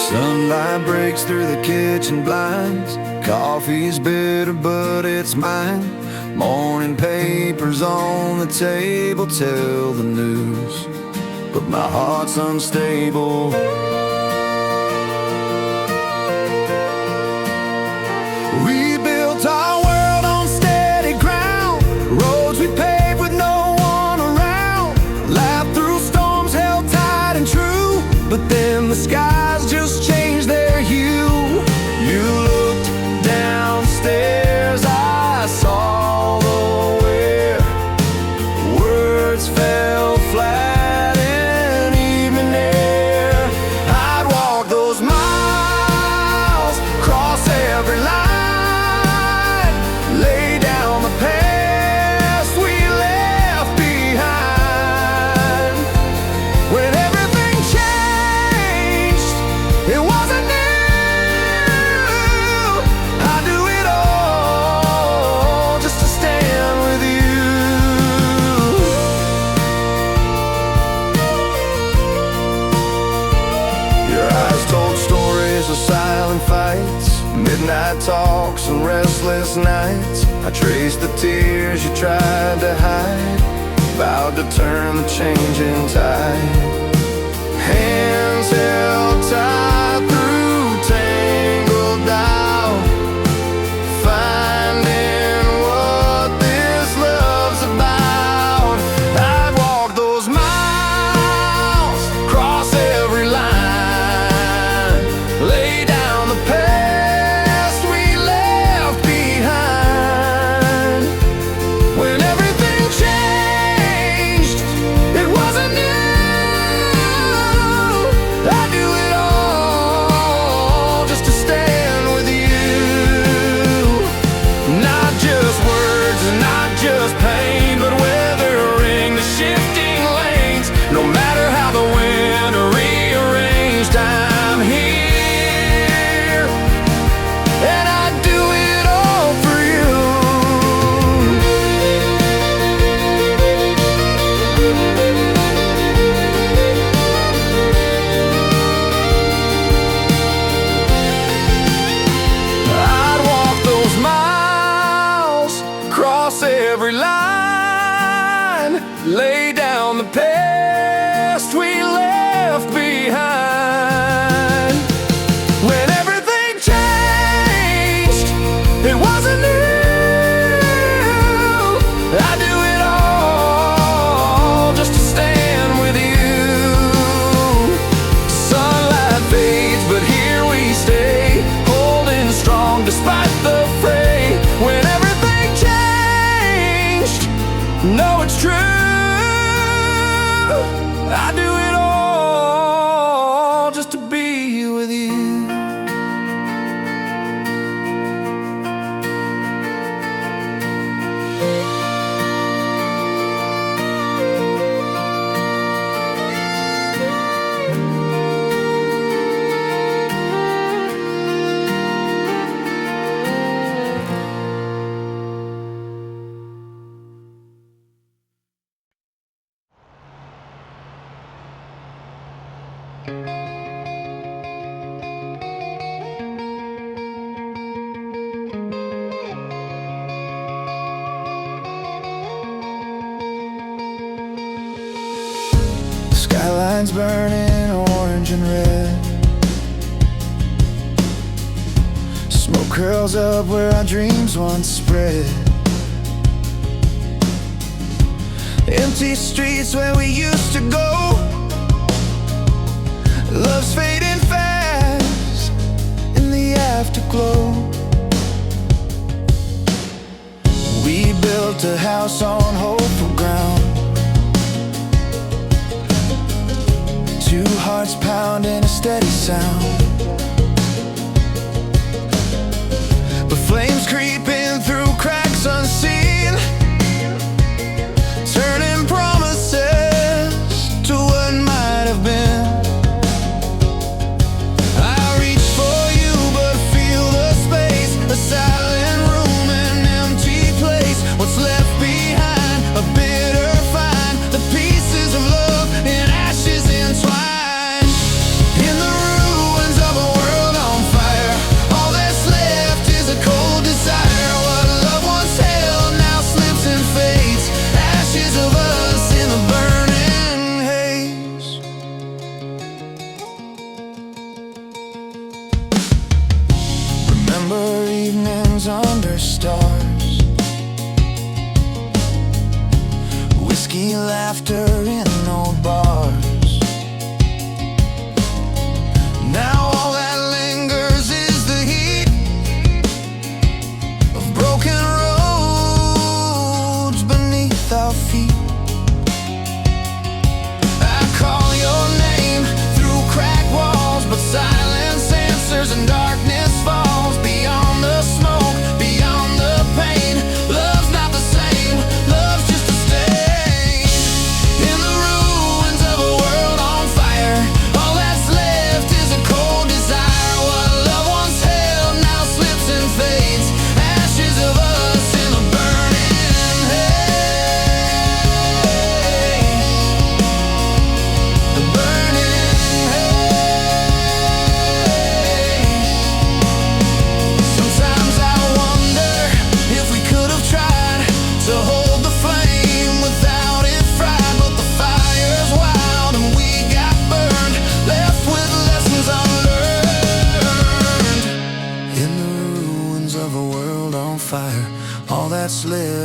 Sunlight breaks through the kitchen blinds. Coffee's bitter, but it's mine. Morning papers on the table tell the news, but my heart's unstable. We built our world on steady ground, roads we paved with no one around. Laughed through storms, held tight and true, but then the skies just changed their hue. You looked downstairs, I saw the where words fell flat in evening air. I'd walk those miles, cross every line, lay down the past we left behind. When everything changed, it wasn't new. I'd do it all just to stand with you. Your eyes told stories of silent fights, midnight talks and restless nights. I traced the tears you tried to hide, vowed to turn the changing tide. Hands held tight through tangled doubt, finding what this love's about. I'd walk those miles, cross every line, lay down the past we left behind. When everything changed, it wasn't new. I'd do it all just to stand with you. Not just words, not just pain, but weathering the shifting lanes. No matter how the wind rearranged, I'm here, and I'd do it all for you. I'd walk those miles, cross every line, lay down the past we left behind. When everything changed, it wasn't new. I'd do it all just to stand with you. Sunlight fades, but here we stay, holding strong despite the fray. When everything changed, no, it's true. I do it all just to be with you. Skylines burning orange and red, smoke curls up where our dreams once spread. Empty streets where we used to go, love's fading fast in the afterglow. We built a house on hopeful ground, two hearts pounding a steady sound. But flames creeping through cracks unseen, turning promises to what might have been. I reach for you but feel the space, a silent room, an empty place. What's left behind, a bitter find, the pieces of love in ashes entwined. In the ruins of a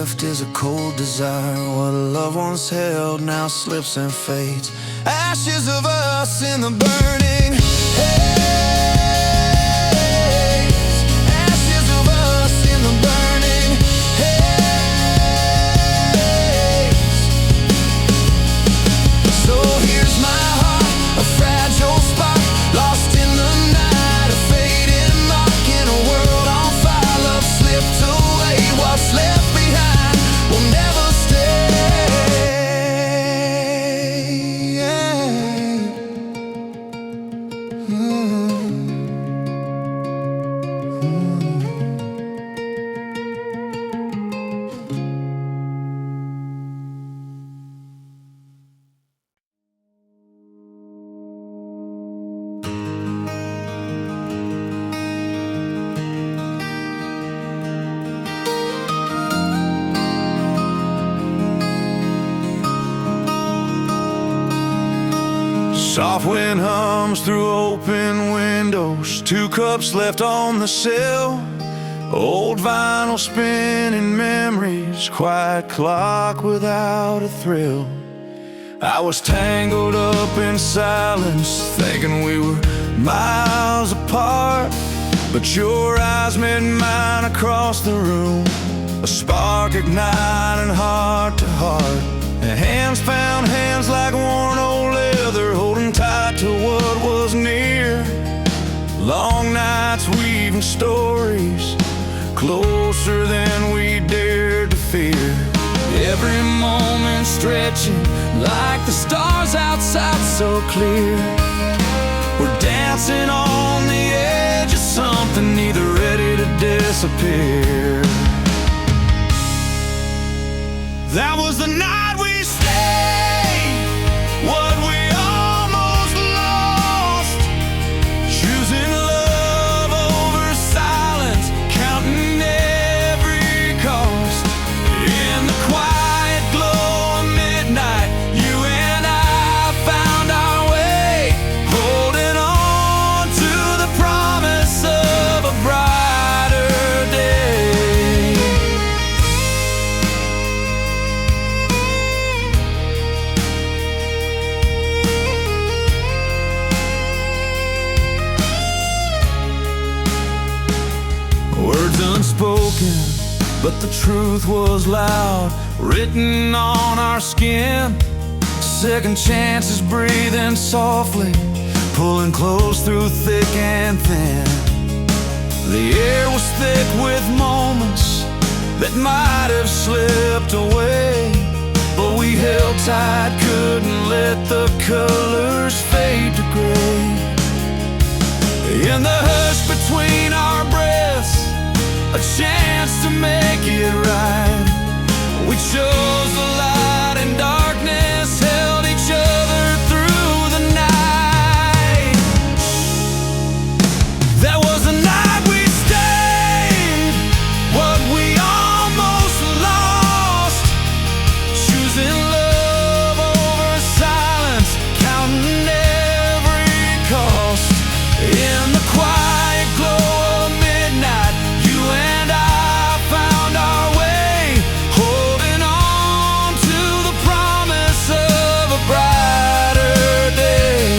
left is a cold desire. What a love once held now slips and fades. Ashes of us in the burning haze. Ashes of us in the burning haze. So here's my heart, a fragile spark, lost in the night, a fading mark in a world on fire. Love slipped away, what's left behind will never stay. Soft wind hums through open windows, 2 cups left on the sill. Old vinyl spinning memories, quiet clock without a thrill. I was tangled up in silence, thinking we were miles apart. But your eyes met mine across the room, a spark igniting heart to heart. And hands found hands like worn old leather, holding tight to what was near. Long nights weaving stories, closer than we dared to fear. Every moment stretching like the stars outside so clear. We're dancing on the edge of something, neither ready to disappear. That was the night we stayed, what we almost lost. Choosing love over silence, counting every cost. In the quiet glow of midnight, you and I found our way, holding on to the promise of a brighter day. Words unspoken, but the truth was loud, written on our skin. Second chances breathing softly, pulling close through thick and thin. The air was thick with moments that might have slipped away, but we held tight, couldn't let the colors fade to gray. In the hush between our breaths, a chance to make it right. We chose the light and darkness, held each other through the night. That was the night we stayed, what we almost lost. Choosing love over silence, counting every cost. In the quiet glow of midnight, you and I found our way, holding on to the promise of a brighter day.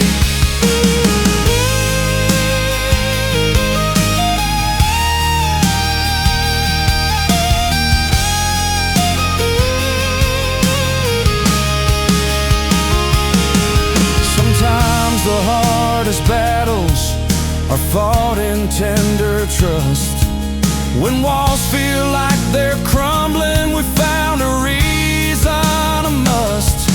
Sometimes the hardest battles are fought in tender trust. When walls feel like they're crumbling, we found a reason, a must.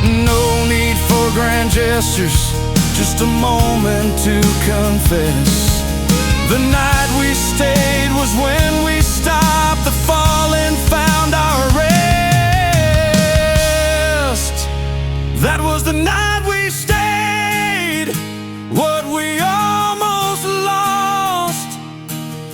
No need for grand gestures, just a moment to confess. The night we stayed was when we stopped the fall and found our rest. That was the night we stayed, what we almost lost.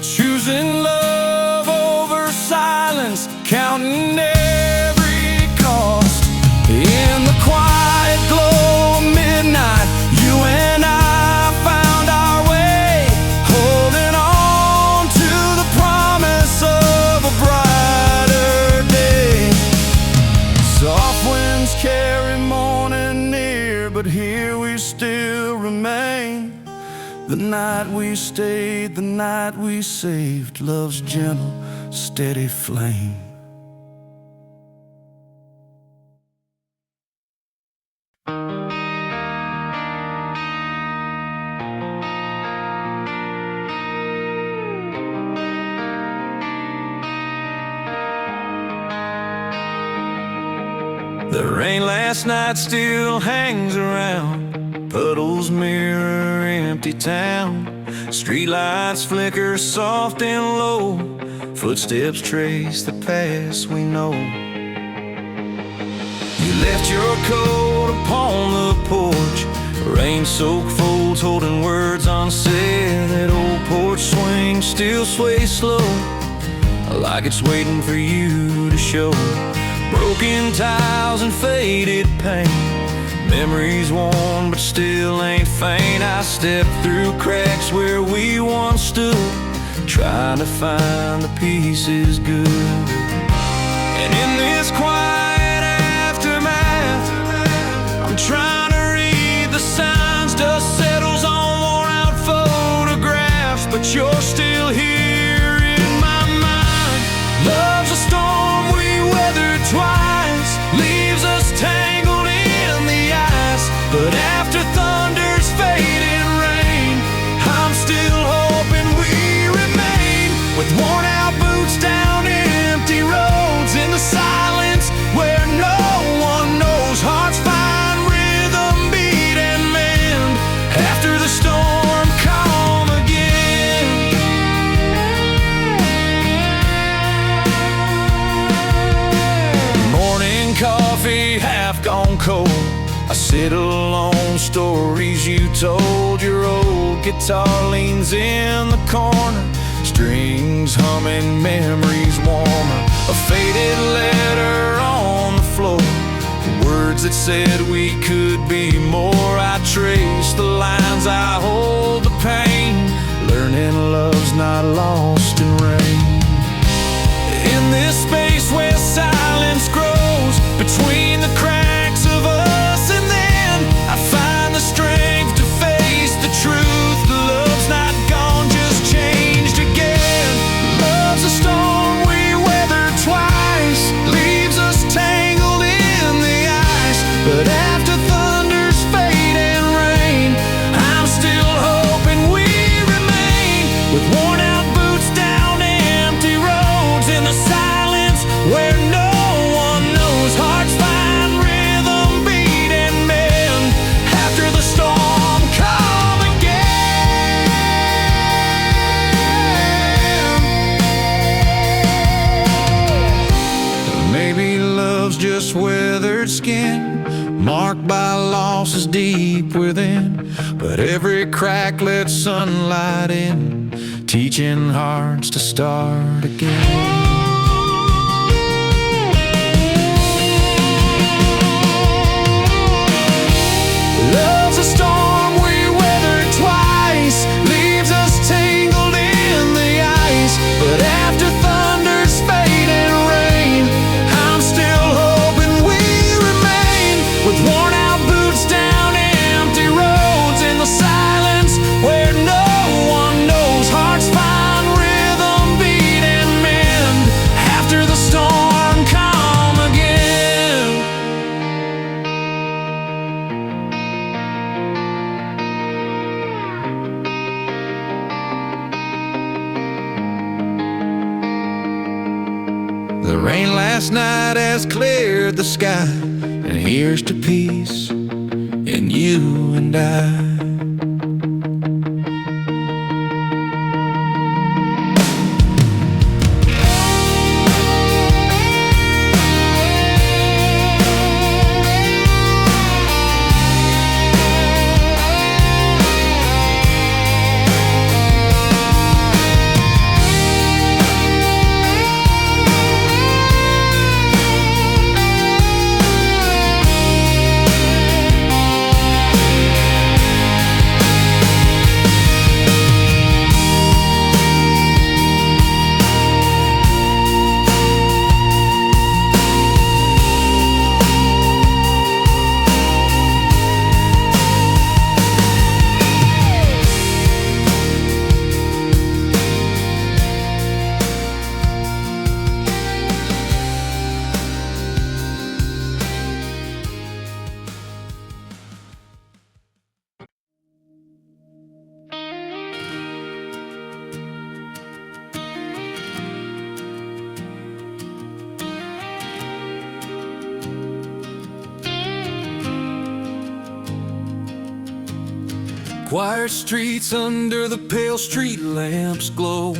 Choosing love over silence, counting every cost. In the quiet glow of midnight, you and I found our way, holding on to the promise of a brighter here we still remain. The night we stayed, the night we saved, love's gentle, steady flame. The rain last night still hangs around, puddles mirror empty town. Streetlights flicker soft and low, footsteps trace the past we know. You left your coat upon the porch, rain-soaked folds holding words unsaid. That old porch swing still sways slow, like it's waiting for you to show. Broken tiles and faded paint, memories worn but still ain't faint. I stepped through cracks where we once stood, trying to find the pieces good. And in this quiet aftermath, I'm trying to read the signs. Dust settles on worn out photographs, but you're still here in my mind. Love's a storm we weathered twice, leaves us tangled in the ice. But after thunder's fading rain, I'm still hoping we remain. With worn out boots down empty roads, in the silence where no one knows, hearts find rhythm, beat and mend. After the storm, calm again. Morning coffee half gone cold, I sit alone, stories you told. Your old guitar leans in the corner, strings humming, memories warmer. A faded letter on the floor, words that said we could be more. I trace the lines, I hold the pain, learning love's not lost in rain. In this space where silence grows between the cracks of us, and then I find the strength to face the truth. Love's not gone, just changed again. Love's a storm we weathered twice, leaves us tangled in the ice. But after thunder's fade and rain, I'm still hoping we remain. With worn out boots down empty roads, in the silence where no one knows, hearts find rhythm, beat and mend. After the storm, come again. Maybe love's just weathered skin, marked by losses deep within. But every crack lets sunlight in, teaching hearts to start again. Love's a storm we weathered twice, leaves us tangled in the ice. But after thunder's fade and rain, I'm still hoping we remain. With worn out boots down empty roads, in the silence where no one knows, hearts find rhythm, beat and mend. After the storm, calm again. The rain last night has cleared the sky, and here's to peace in you and I. Quiet streets under the pale street lamps glow.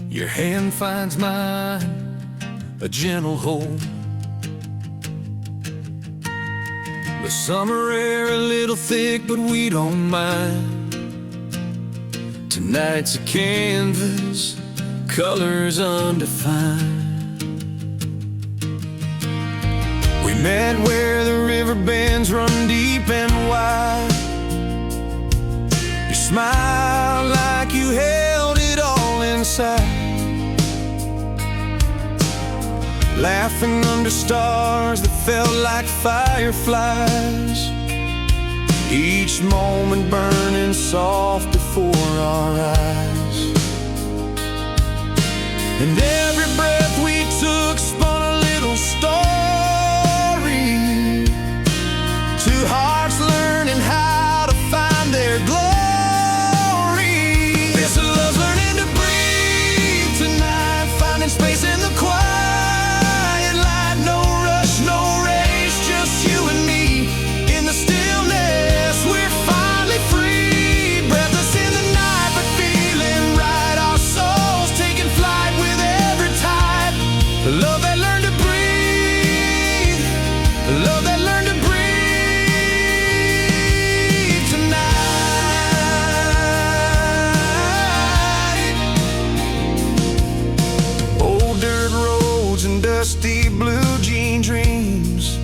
Your hand finds mine, a gentle hold. The summer air a little thick, but we don't mind. Tonight's a canvas, colors undefined. We met where the river bends run deep and wide. You smiled like you held it all inside, laughing under stars that felt like fireflies, each moment burning soft before our eyes. And every breath we took spun a little story, two hearts learning how to find their glory. This love's learning to breathe tonight, finding space in the quiet. Love that learned to breathe, love that learned to breathe tonight. Old dirt roads and dusty blue jean dreams,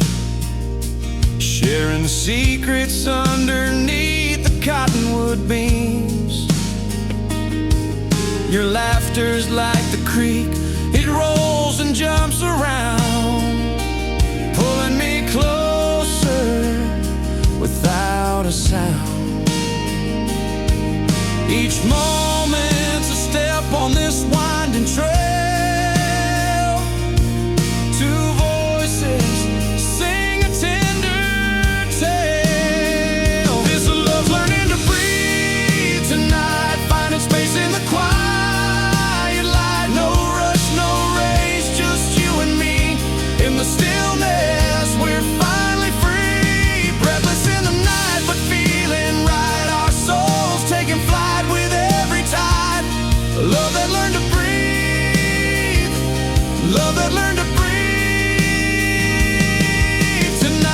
sharing secrets underneath the cottonwood beams. Your laughter's like the creek, it rolls and jumps around, pulling me closer without a sound. Each moment's a step on this winding trail. Two voices sing a tender tale. This love's learning to breathe tonight, finding space in the quiet. The stillness, we're finally free, breathless in the night, but feeling right. Our souls taking flight with every tide. Love that learned to breathe, love that learned to breathe tonight.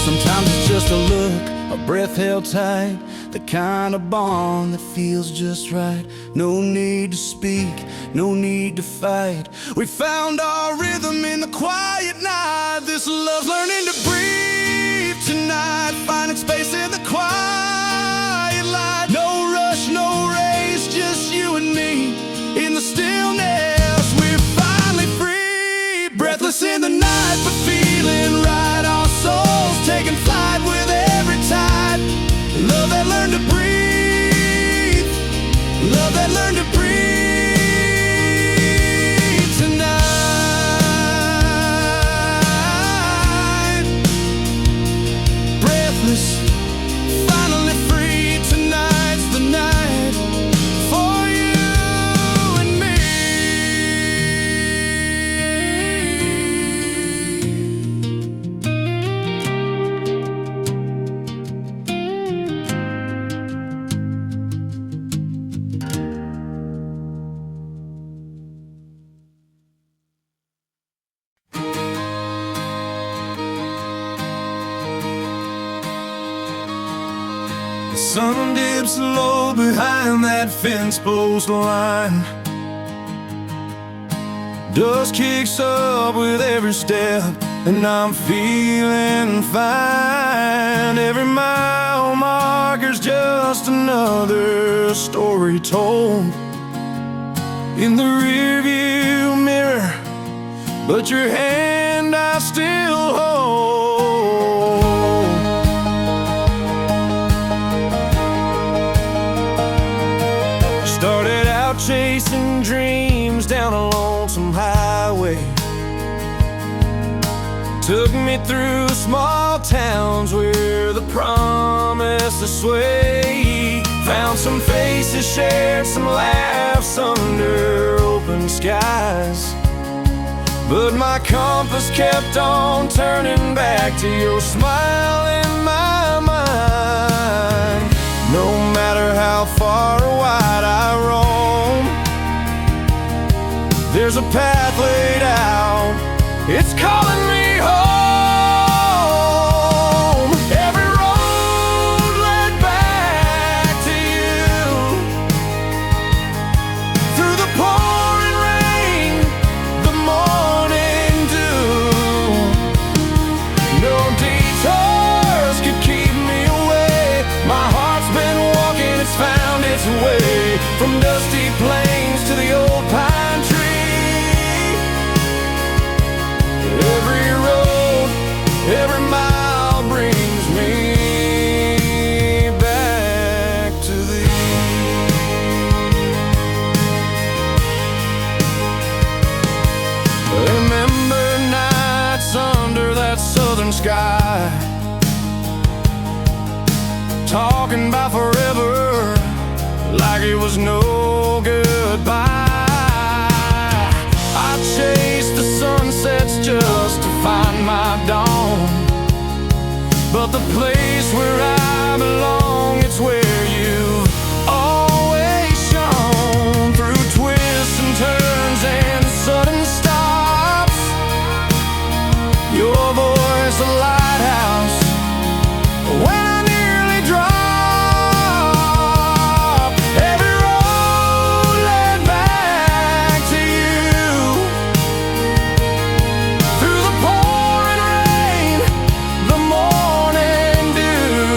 Sometimes it's just a look, a breath held tight, the kind of bond that feels just right. No need to speak, no need to fight. We found our rhythm in the quiet night. This love's learning to breathe tonight, finding space in the quiet light. No rush, no race, just you and me in the stillness. We're finally free, breathless in the night, but feeling right. Our souls taking flight with every tide. Love that learned to breathe, love that learned to breathe tonight. Breathless, finally free. Tonight's the night for you and me. The sun dips low behind that fence post line. Dust kicks up with every step, and I'm feeling fine. Every mile marker's just another story told in the rearview mirror, but your hand I still hold. Started out chasing dreams down a lonesome highway, took me through small towns where the promise to sway. Found some faith faces shared some laughs under open skies, but my compass kept on turning back to your smile in my mind. No matter how far or wide I roam, there's a path laid out, it's calling me home. Every road led back to you, through the pouring rain, the morning dew. No detours could keep me away. My heart's been walking, it's found its way from dusty plains to the old pine tree. Every road, every mile brings me back to thee. Remember nights under that southern sky, talking about forever like it was no goodbye. I chased the sunsets just to find my dawn, but the place where I belong, it's where you've always shone. Through twists and turns and sudden stops, your voice a lighthouse when I nearly dropped. Every road led back to you, through the pouring rain, the morning dew.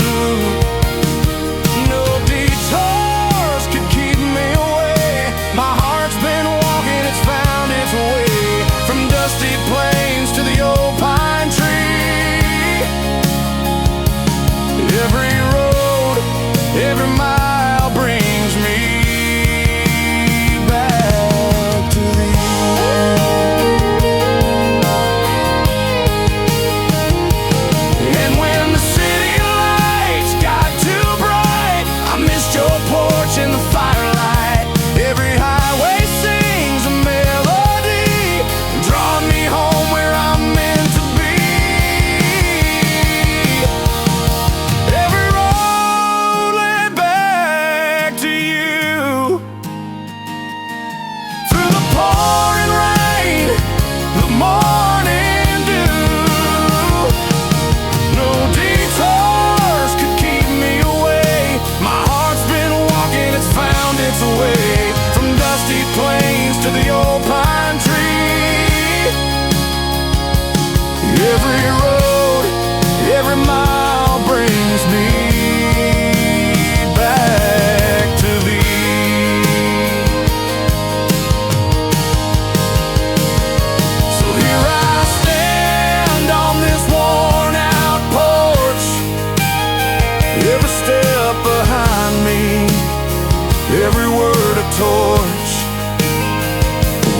No detours could keep me away. My heart's been walking, it's found its way from dusty plains to the old pine tree. Every road, every mile brings me back to thee. And when the city lights got too bright, I missed your porch in the firelight. Every highway sings a melody, drawing me home where I'm meant to be. Every road led back to you, through the pouring rain, the morning dew. No detours could keep me away. My heart's been walking, it's found its way from dusty plains to the old pine tree. Every road, every mile brings me back to thee. So here I stand on this worn out porch, every step behind me, every word a torch,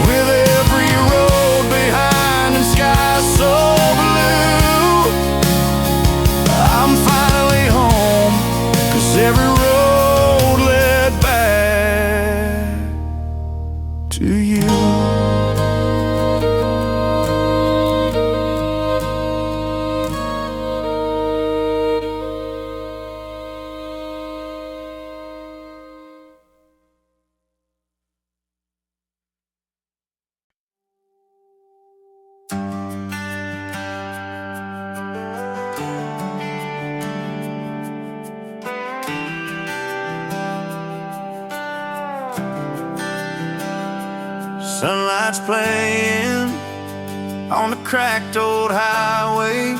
with every road behind and sky so blue. I'm finally home, 'cause every road led back to you. Sunlight's playing on the cracked old highway,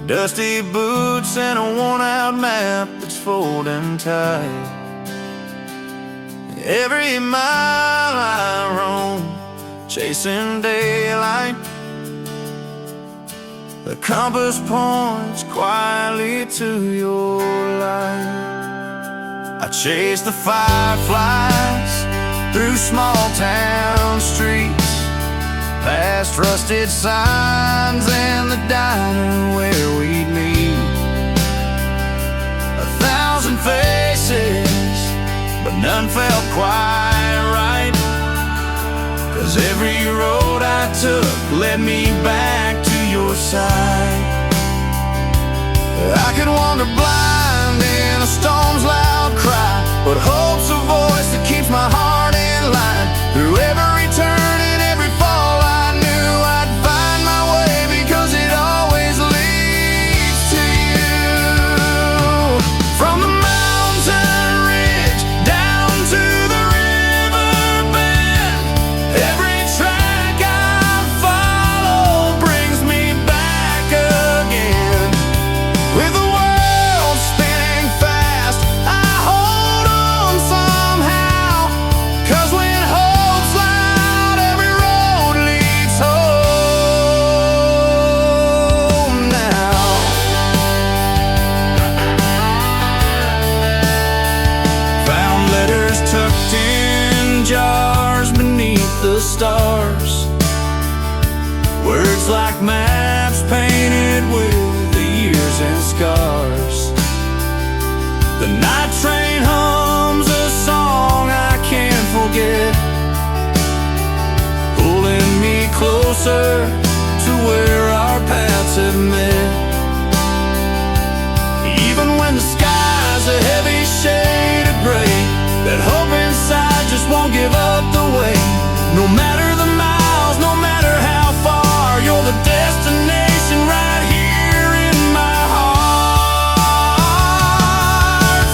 dusty boots and a worn-out map that's folding tight. Every mile I roam, chasing daylight, the compass points quietly to your light. I chase the fireflies through small town streets, past rusted signs and the diner where we'd meet. 1,000 faces none felt quite right. 'Cause every road I took led me back to your side. I could wander blind in a storm's loud cry, but hope's a voice that keeps my heart in line. Through every turn and every fall, I knew I'd find my way, because it always leads to you. From the mountain ridge down to the river bend, every track I follow brings me back again. With the world spinning fast, I hold on somehow. 'Cause when hope's loud, every road leads home now. Found letters tucked in jars beneath the stars, words like maps painted with the years and scars. The night train hums a song I can't forget, pulling me closer to where our paths have met. Even when the sky's a heavy shade of gray, that hope inside just won't give up the way. No matter the miles, no matter how far, you're the destination right here in my heart.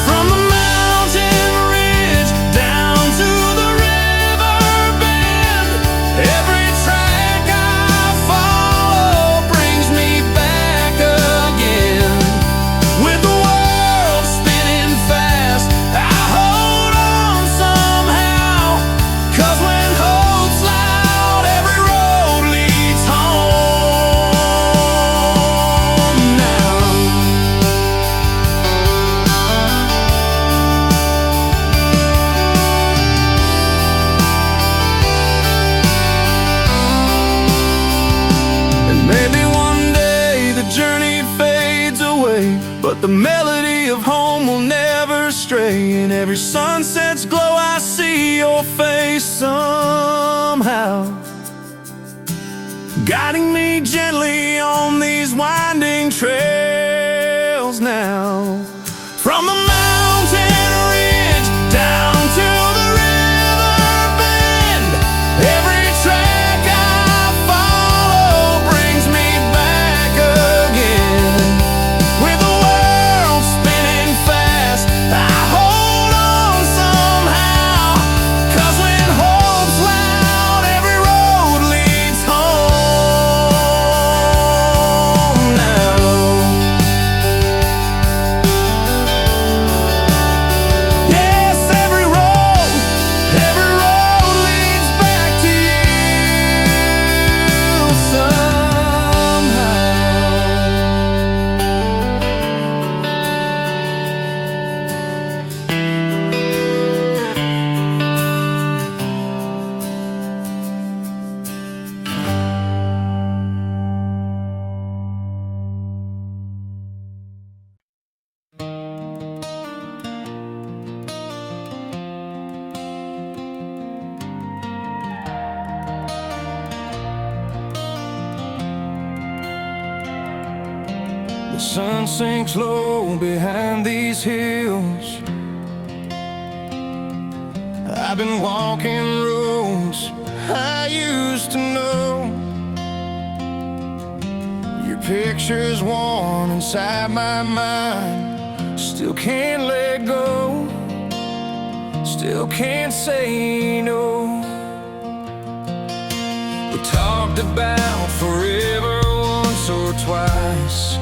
From the mountain ridge down to the river bend, every track I follow brings me back again. With the world spinning fast, I hold on somehow. 'Cause when hope's loud, every road leads home now. And maybe one day the journey fades away, but the melody of home will never stray. In every sunset's glow, I see your face somehow, guiding me gently on these winding trails now. From the mountain ridge down to the river bend, every track I follow brings me back again. With the world spinning fast, I hold on somehow. 'Cause when hope's loud, every road leads home now. Yes, every road leads back to you somehow. The sun sinks low behind these hills. I've been walking roads I used to know. Your picture's worn inside my mind. Still can't let go, still can't say no. We talked about forever once or twice,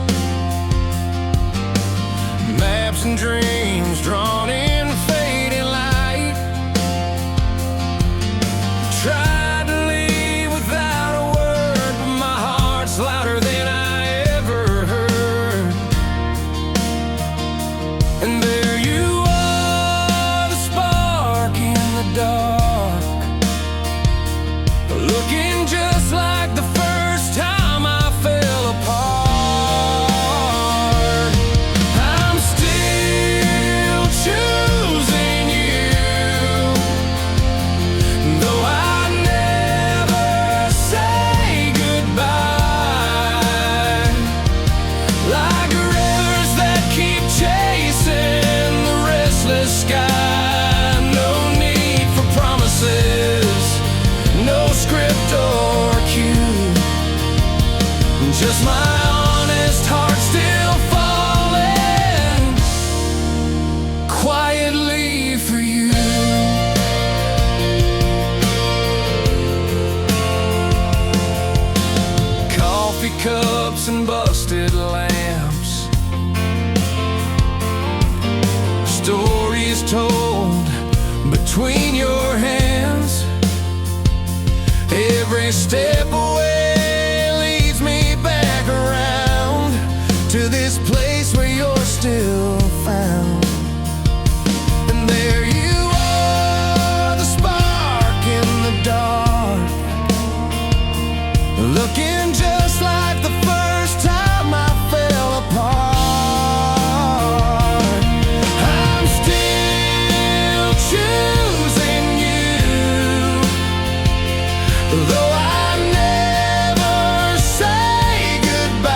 maps and dreams drawn in fading light. Tried to leave without a word, but my heart's louder than I ever heard. And there you are, the spark in the dark, looking just like the first time I fell apart. I'm still stories told between your hands. Every step away leads me back around to this place where you're still found. And there you are, the spark in the dark, looking just like the first time I fell apart. I'm still choosing you, though I never say goodbye.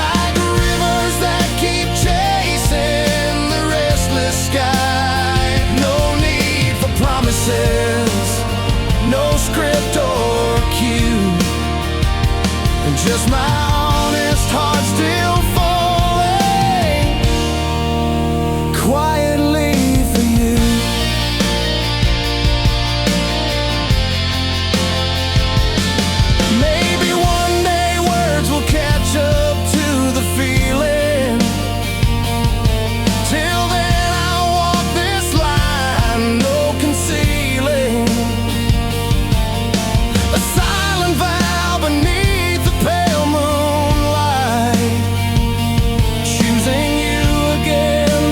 Like rivers that keep chasing the restless sky. No need for promises, no script or cue, just my honest heart still falling quietly for you. Maybe one day words will catch up to the feeling. Till then I'll walk this line, no concealing. A silent vow beneath the pale moonlight, choosing you again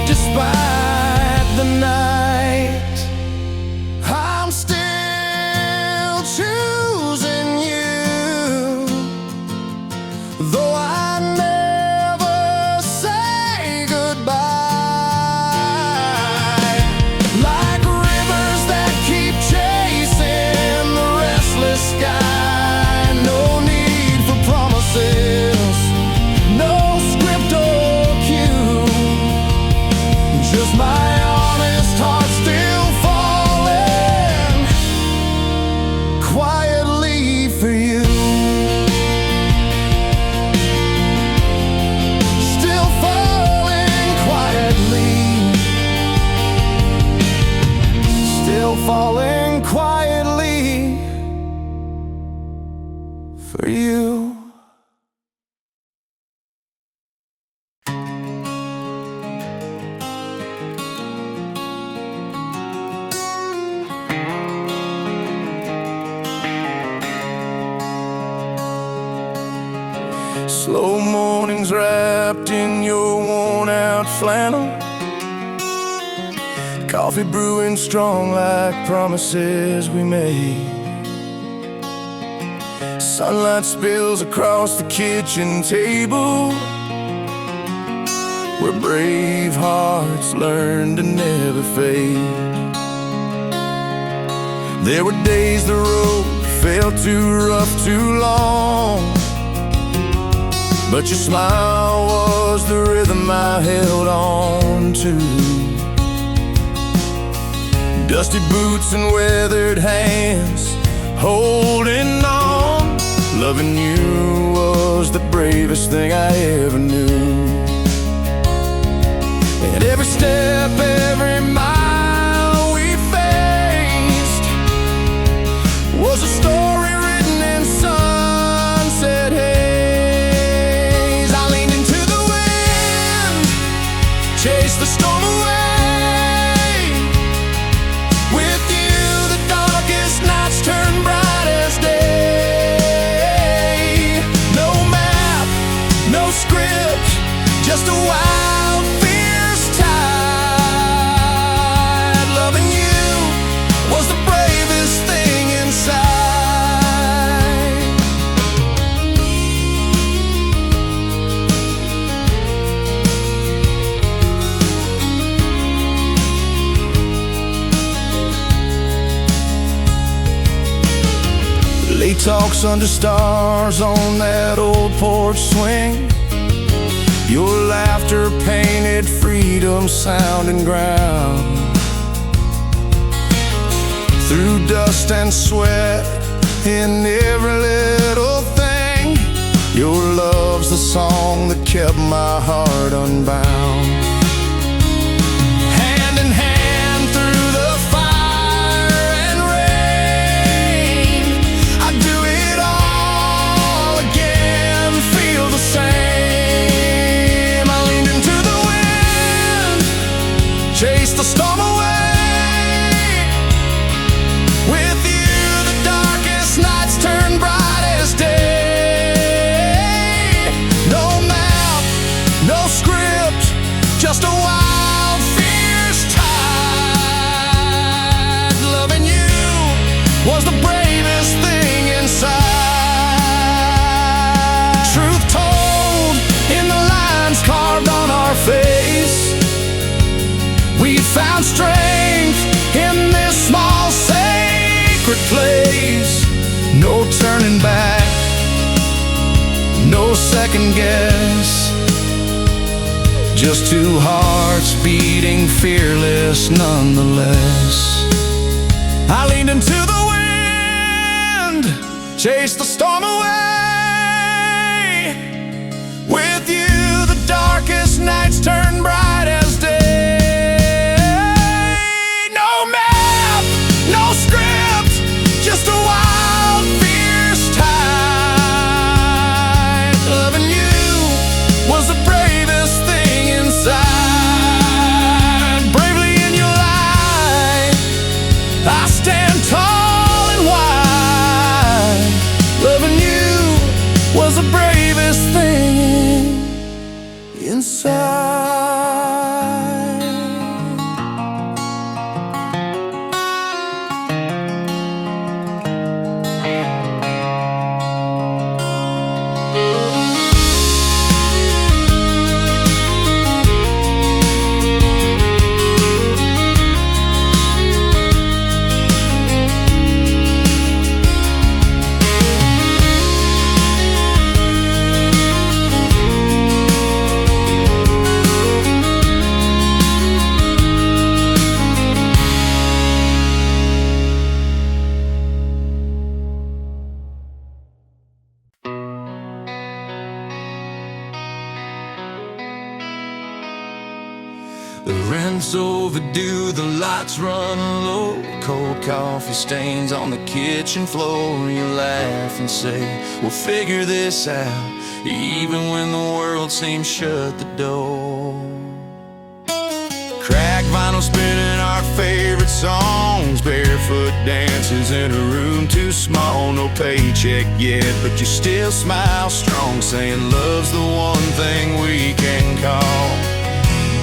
despite the night. I'm still choosing you, though I never say goodbye. Like rivers that keep chasing the restless sky. No need for promises, no script or cue, just my honest heart still falling quietly for you. Still falling quietly, still falling quietly for you. Slow mornings wrapped in your worn-out flannel, coffee brewing strong like promises we made. Sunlight spills across the kitchen table, where brave hearts learn to never fade. There were days the road felt too rough, too long, but your smile was the rhythm I held on to. Dusty boots and weathered hands holding on. Loving you was the bravest thing I ever knew. And every step, every mile we faced was a story written in sunset haze. I leaned into the wind, chased the storm away. With you, the darkest nights turn bright as day. No map, no script, just a wild, fierce tide. Loving you was the bravest thing inside. Late talks under stars on that old porch swing. Your laughter painted freedom, sound and ground. Through dust and sweat in every little thing, your love's the song that kept my heart unbound. Hand in hand through the fire and rain, I do it all again, feel the same. I leaned into guess. Just two hearts beating fearless nonetheless. I leaned into the wind, chased the storm away. With you the darkest nights turn bright as day. No map, no script, just a wild, fierce tide. Loving you was the bravest thing inside. Bravely in your light, I stand tall and wide. Loving you was the bravest thing inside. The rent's overdue, the lights run low. Cold coffee stains on the kitchen floor. You laugh and say, we'll figure this out, even when the world seems shut the door. Crack vinyl spinning our favorite songs. Barefoot dances in a room too small. No paycheck yet, but you still smile strong, saying love's the one thing we can call.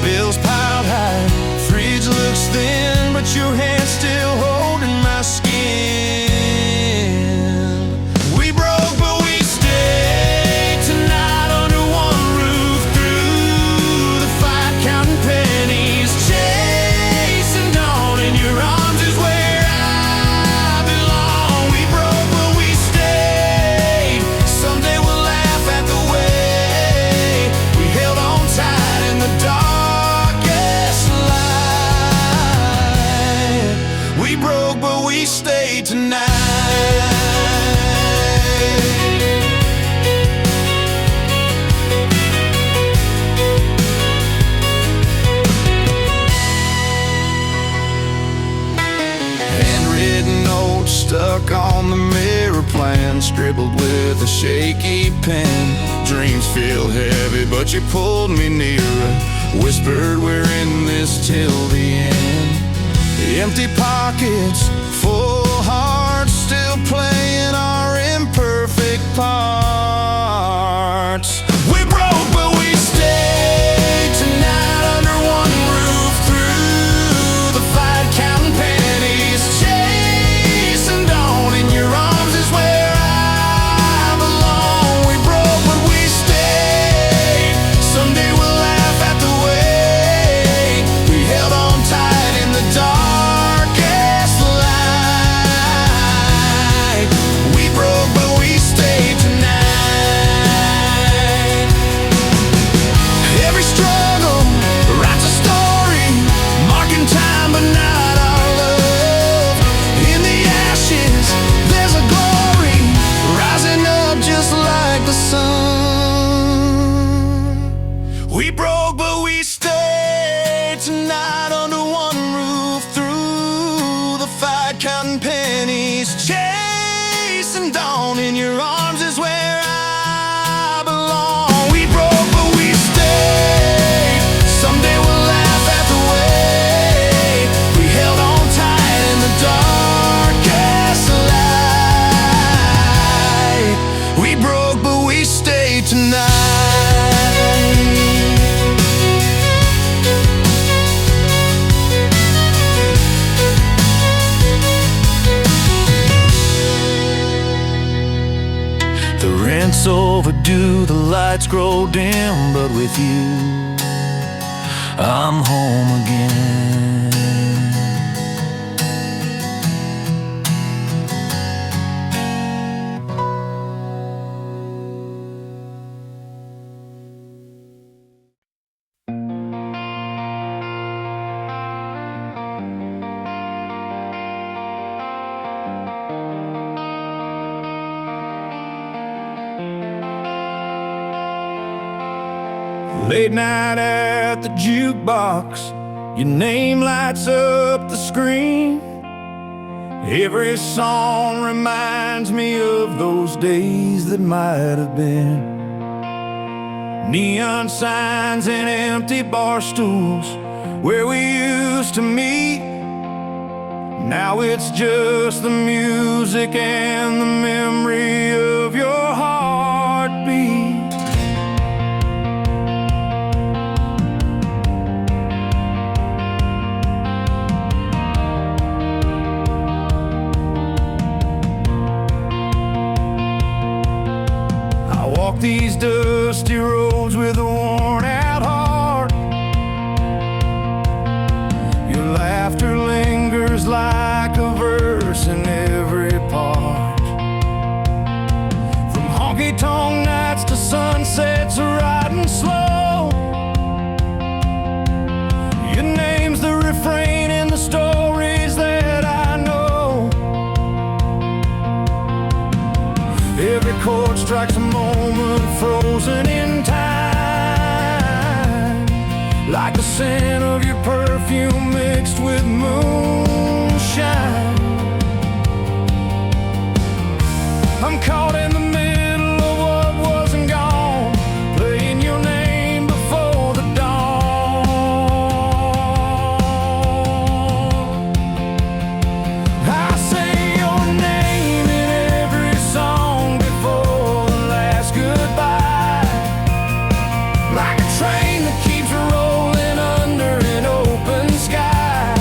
Bills piled high, fridge looks thin, but your hand's still holding my skin. We broke, but we stayed tonight under one roof. Through the fight, counting pennies, chasing dawn. In your arms is where I belong. We broke, but we stayed. Someday we'll laugh at the way we held on tight in the dark. We broke, but we stayed tonight. Handwritten notes stuck on the mirror plan, scribbled with a shaky pen. Dreams feel heavy, but you pulled me nearer, whispered we're in this till the end. Empty pockets, full hearts, still playing our imperfect parts. We broke, but we stayed tonight under one roof. Through the fight, counting pennies, chasing dawn. In your arms is where I belong. We broke, but we stayed. Someday we'll laugh at the way we held on tight in the dark. We broke, but we stayed tonight under one roof. Through the fight, counting pennies, chasing dawn. In your arms is where I belong. We broke, but we stayed. Someday we'll laugh at the way we held on tight in the darkest light. We broke, but we stayed tonight. The rent's overdue, the lights grow dim, but with you, I'm home again. Late night at the jukebox, your name lights up the screen. Every song reminds me of those days that might have been. Neon signs and empty bar stools where we used to meet. Now it's just the music and the memory of your heartbeat. I walk these dusty roads with a worn-out heart. Your laughter lingers like a verse in every part. From honky-tonk nights to sunsets riding slow, your name's the refrain in the stories that I know. Every chord strikes a moment frozen in time, like the scent of your perfume mixed with moonshine. I'm caught in the middle of what wasn't gone, playing your name before the dawn. I say your name in every song before the last goodbye, like a train that keeps rolling under an open sky.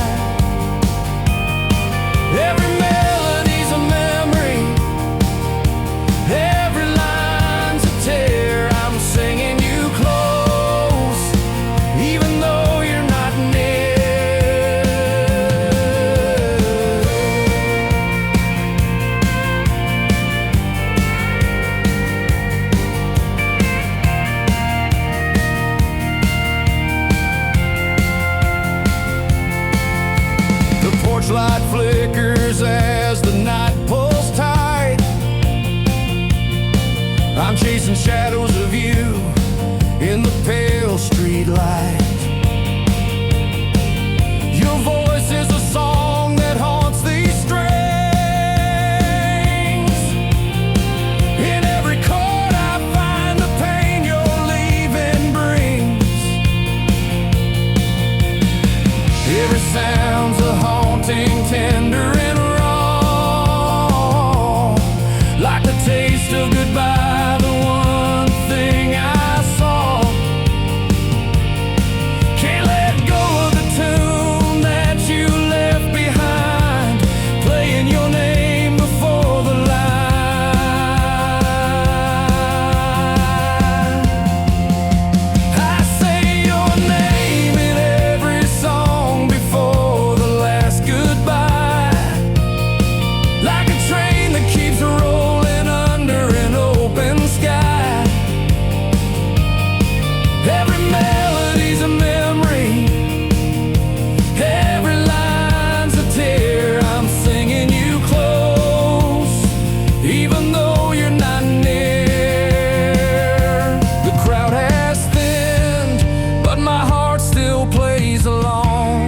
Every melody's a memory, every line's a tear. I'm singing you close, even though you're not near. The porch light flickers as the night pulls tight. I'm chasing shadows of you in the pale street light. Your voice is a song that haunts these strings. In every chord I find the pain your leaving brings. Every sound's a haunting, tender and raw, like the taste of goodbye, the one thing I saw. Can't let go of the tune that you left behind, playing your name before the line. I say your name in every song before the last goodbye, like a train that keeps rolling under an open sky. Every melody's a memory, every line's a tear. I'm singing you close, even though you're not near. The crowd has thinned, but my heart still plays along,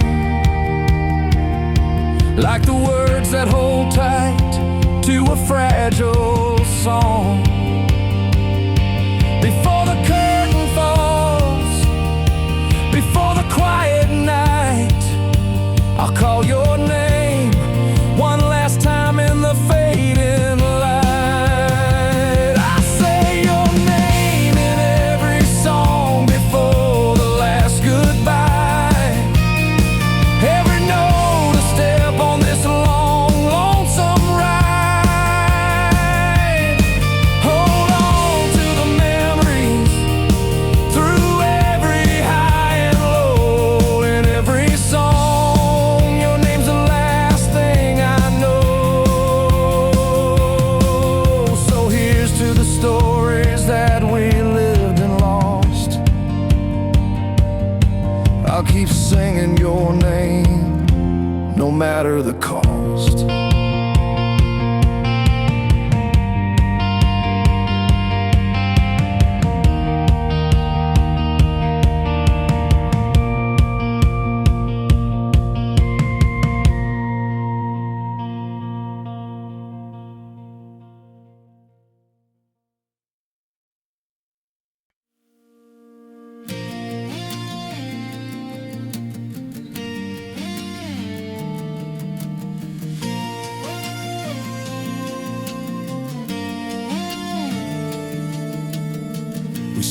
like the words that hold tight to a fragile song. Before the curtain falls, before the quiet night, I'll call your name one last time in the fading light. I say your name in every song before the last goodbye. Every note a step on this long, lonesome ride. Hold on to the memories through every high and low. In every song, your name's the last thing I know. So here's to the stories that we lived and lost. I'll keep singing your name, no matter the cost.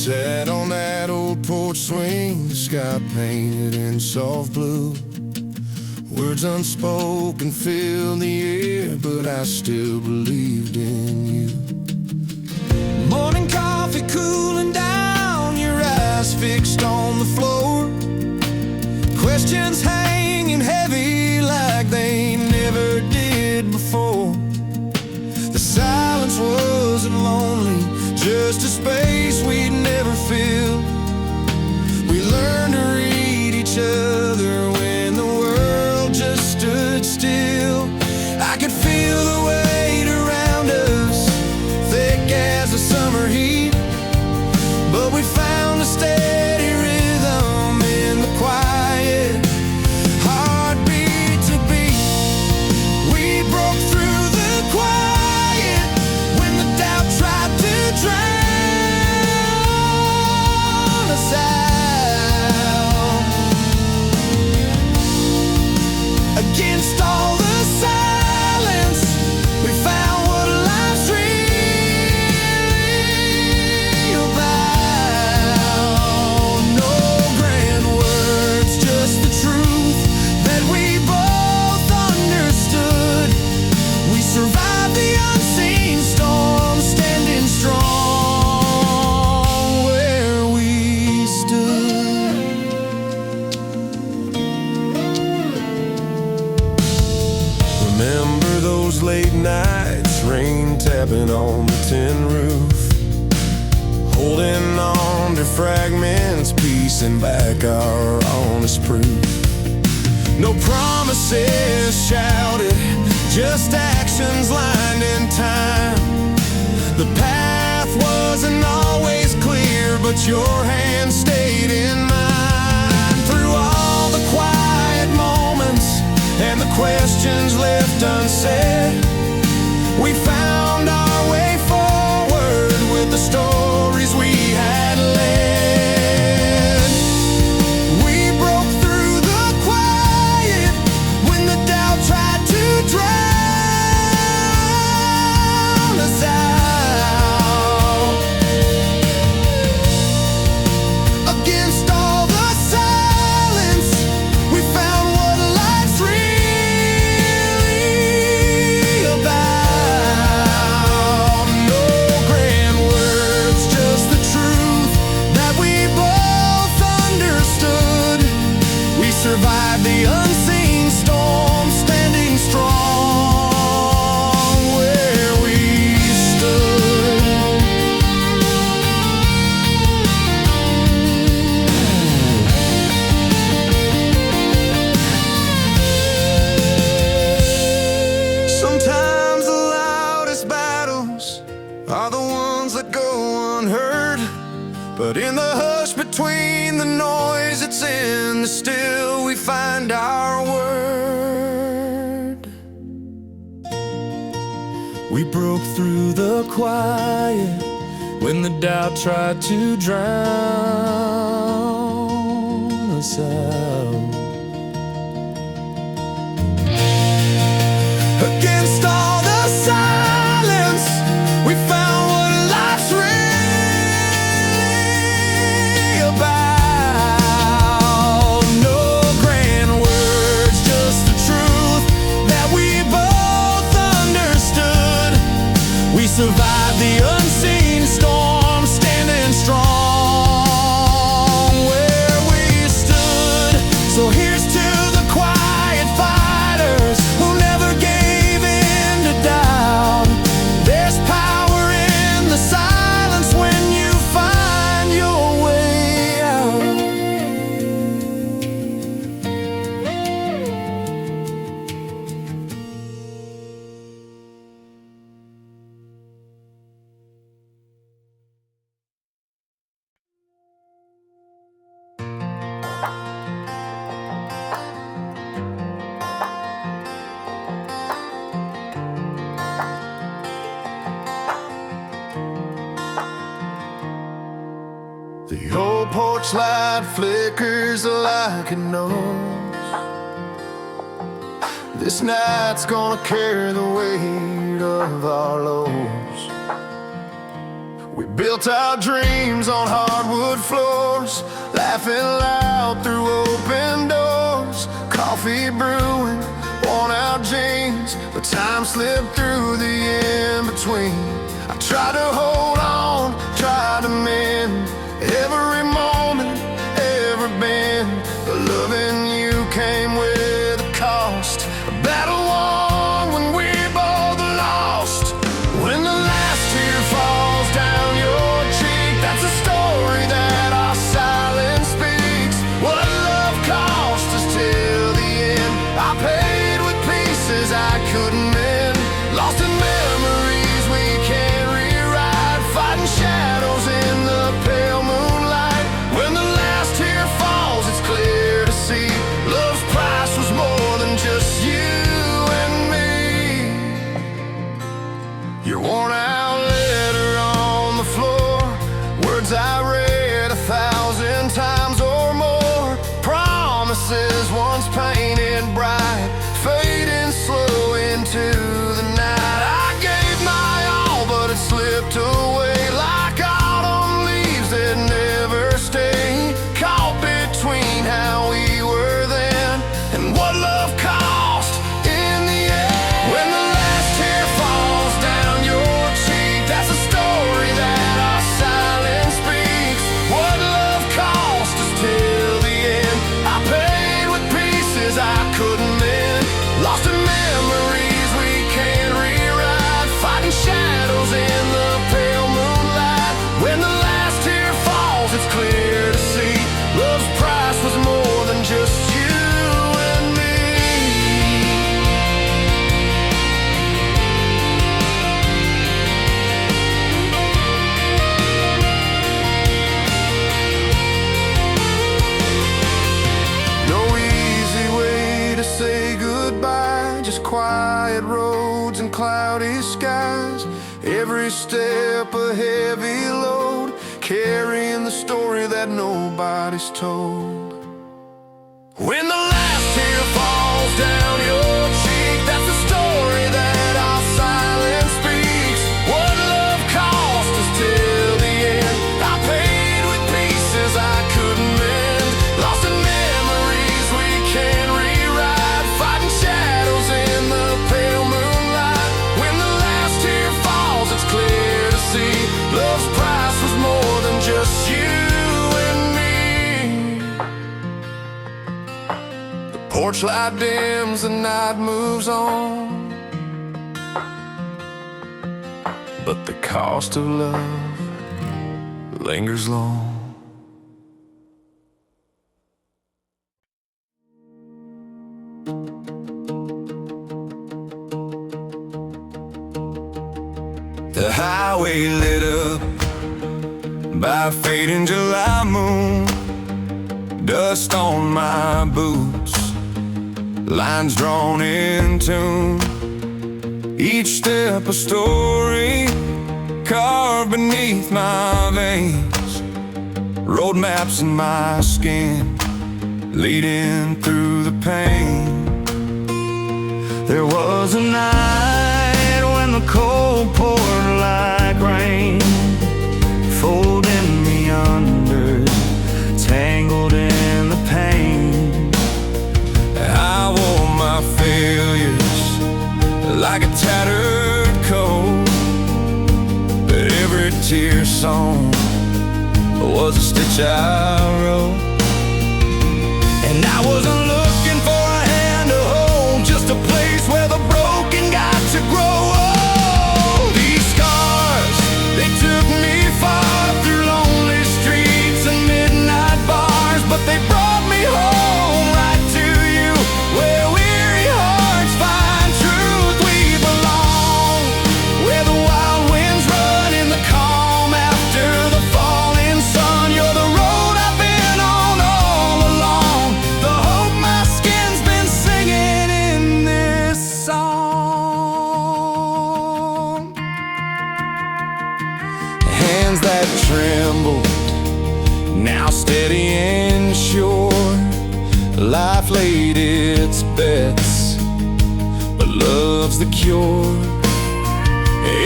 Sat on that old porch swing, the sky painted in soft blue. Words unspoken filled the air, but I still believed in you. Morning coffee cooling down, your eyes fixed on the floor. Questions hanging heavy like they never did before. The silence wasn't lonely, just a space we'd never filled. We learned to read each other when the world just stood still. I could feel the weight around us, thick as the summer heat, but we found a steady rhythm in the quiet, heartbeat to beat. We broke through the quiet when the doubt tried to drown us out. Against all the silence, we found what life's really about. No grand words, just the truth that we both understood. We survived the unseen storm, standing strong where we stood. Remember those late nights, rain tapping on the tin roof, holding on to fragments, piecing back our honest proof. No promises shouted, just actions lined in time. The path wasn't always clear, but your hand stayed in mine. Through all the quiet moments and the questions left unsaid, we found our way forward with the stories we had led. We broke through the quiet when the doubt tried to drown us out. Against all the silence, we found what life's really about. No grand words, just the truth that we both understood. We survived the unseen storm, standing strong where we stood. Sometimes the loudest battles are the ones that go unheard, but in the hush between the noise, it's in the still we find our word. We broke through the quiet when the doubt tried to drown us out. Against all the silence, we found what life's really about. No grand words, just the truth that we both understood. We survived the unseen storm, standing strong where we stood. So here's to the quiet fighters who never gave in to doubt. There's power in the silence when you find your way out. The old porch light flickers like it knows this night's gonna carry the weight of our lows. We built our dreams on hardwood floors, laughing loud through open doors. Coffee brewing, worn out jeans, but time slipped through the in-between. I tried to hold on, tried to mend every moment, every bend, but loving you came with a cost. A battle won when we both lost. When the last tear falls down your cheek, that's a story that our silence speaks. What love cost us till the end. I paid with pieces I couldn't mend, lost in memories we can't rewrite, fighting shadows in the pale moonlight. When the last tear falls, it's clear to see love's price was more than just you and me. Your worn out letter on the floor, words I read 1,000 times or more. Promises once painted bright, fading slow into the night. I gave my all, but it slipped away like autumn leaves that never stay. Caught between how we were then and what love cost in the end. When the last tear falls down your cheek, that's a story that our silence speaks. What love cost us till the end. I paid with pieces I couldn't mend, lost in memories we can't rewrite, fighting shadows in the pale moonlight. When the last tear falls, it's clear to see love's price was more than just you and me. No easy way to say goodbye, just quiet roads and cloudy skies. Every step a heavy load, carrying the story that nobody's told. When the last tear falls down your cheek, that's the story that our silence speaks. What love cost us till the end. I paid with pieces I couldn't mend, lost in memories we can't rewrite, fighting shadows in the pale moonlight. When the last tear falls, it's clear to see love's price was more than just you and me. The porch light dims, the night moves on, but the cost of love lingers long. The highway lit up by a fading July moon, dust on my boots, lines drawn in tune. Each step a story carved beneath my veins, road maps in my skin, leading through the pain. There was a night when the cold poured like rain, folding me under, tangled in the pain. I wore my failures like a tattered coat, but every tear song was a stitch I wrote. And I wasn't looking for a hand to hold, just a place where the broken got to grow. Oh, these scars, they took me far through lonely streets and midnight bars, but they brought me home right to you, where weary hearts find truth. We belong where the wild winds run in the calm after the falling sun. You're the road I've been on all along, the hope my skin's been singing in this song. Hands that trembled, now steady and sure. Life laid its bets, but love's the cure.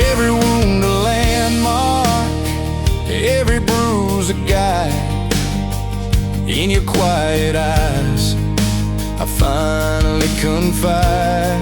Every wound a landmark, in your quiet eyes, I finally confide.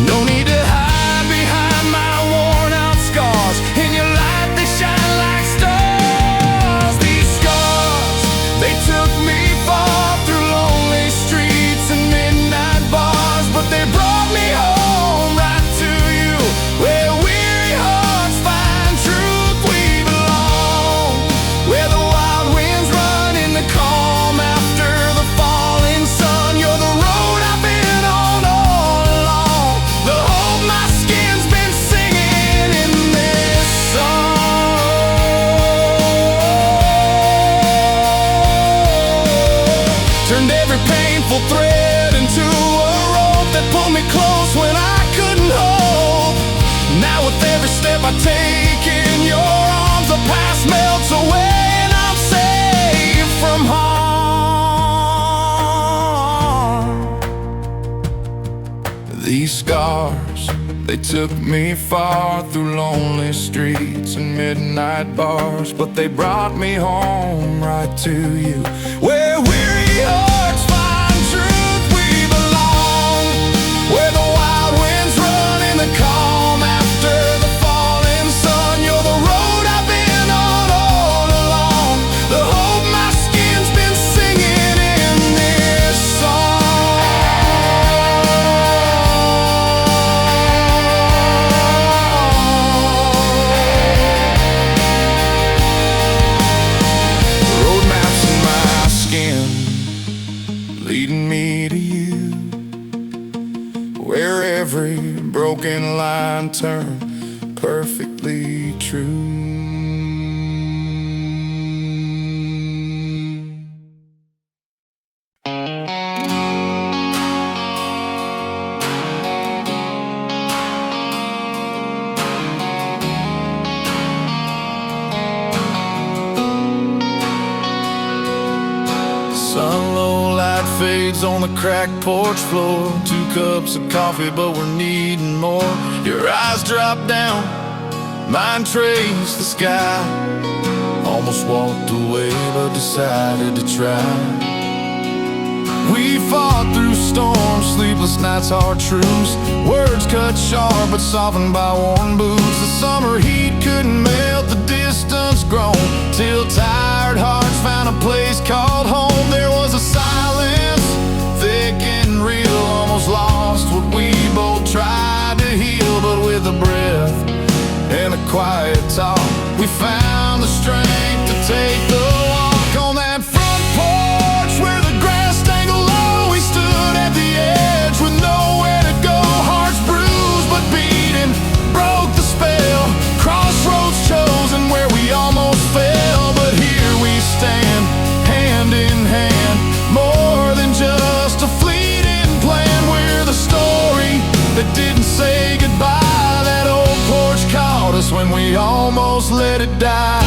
No need to hide behind my worn out scars. In your light they shine like stars. These scars, they took me far through lonely streets and midnight bars, but they brought me home right to you, where weary hearts find truth. We belong where the wild winds run in the calm after the falling sun. You're the road I've been on all along, the hope my skin's been singing in this song. Turned every painful thread into a rope that pulled me close when I couldn't hold. Now with every step I take in your arms, the past melts away and I'm safe from harm. These scars, they took me far through lonely streets and midnight bars, but they brought me home right to you, where weary hearts find truth. We belong where the wild winds run in the calm after the falling sun. You're the road I've been on all along, the hope my skin's been singing in this song. Road maps in my skin, leading me to you, where every broken line turned perfectly true. Sun low light fades on the cracked porch floor. 2 cups of coffee, but we're needing more. Your eyes drop down, mine trace the sky. Almost walked away, but decided to try. We fought through storms, sleepless nights, hard truths. Words cut sharp, but softened by worn boots. The summer heat couldn't melt the distance grown, till tired hearts found a place called home. There was a silence, thick and real, almost lost what we both tried to heal. But with a breath and a quiet talk, we found the strength to take the walk. On that front porch where the grass dangled low, we stood at the edge with nowhere to go. Hearts bruised but beating, broke the spell. Crossroads chosen where we almost fell, but here we stand, hand in hand, more than just a fleeting plan. We're the story that didn't say goodbye. That old porch caught us when we almost let it die.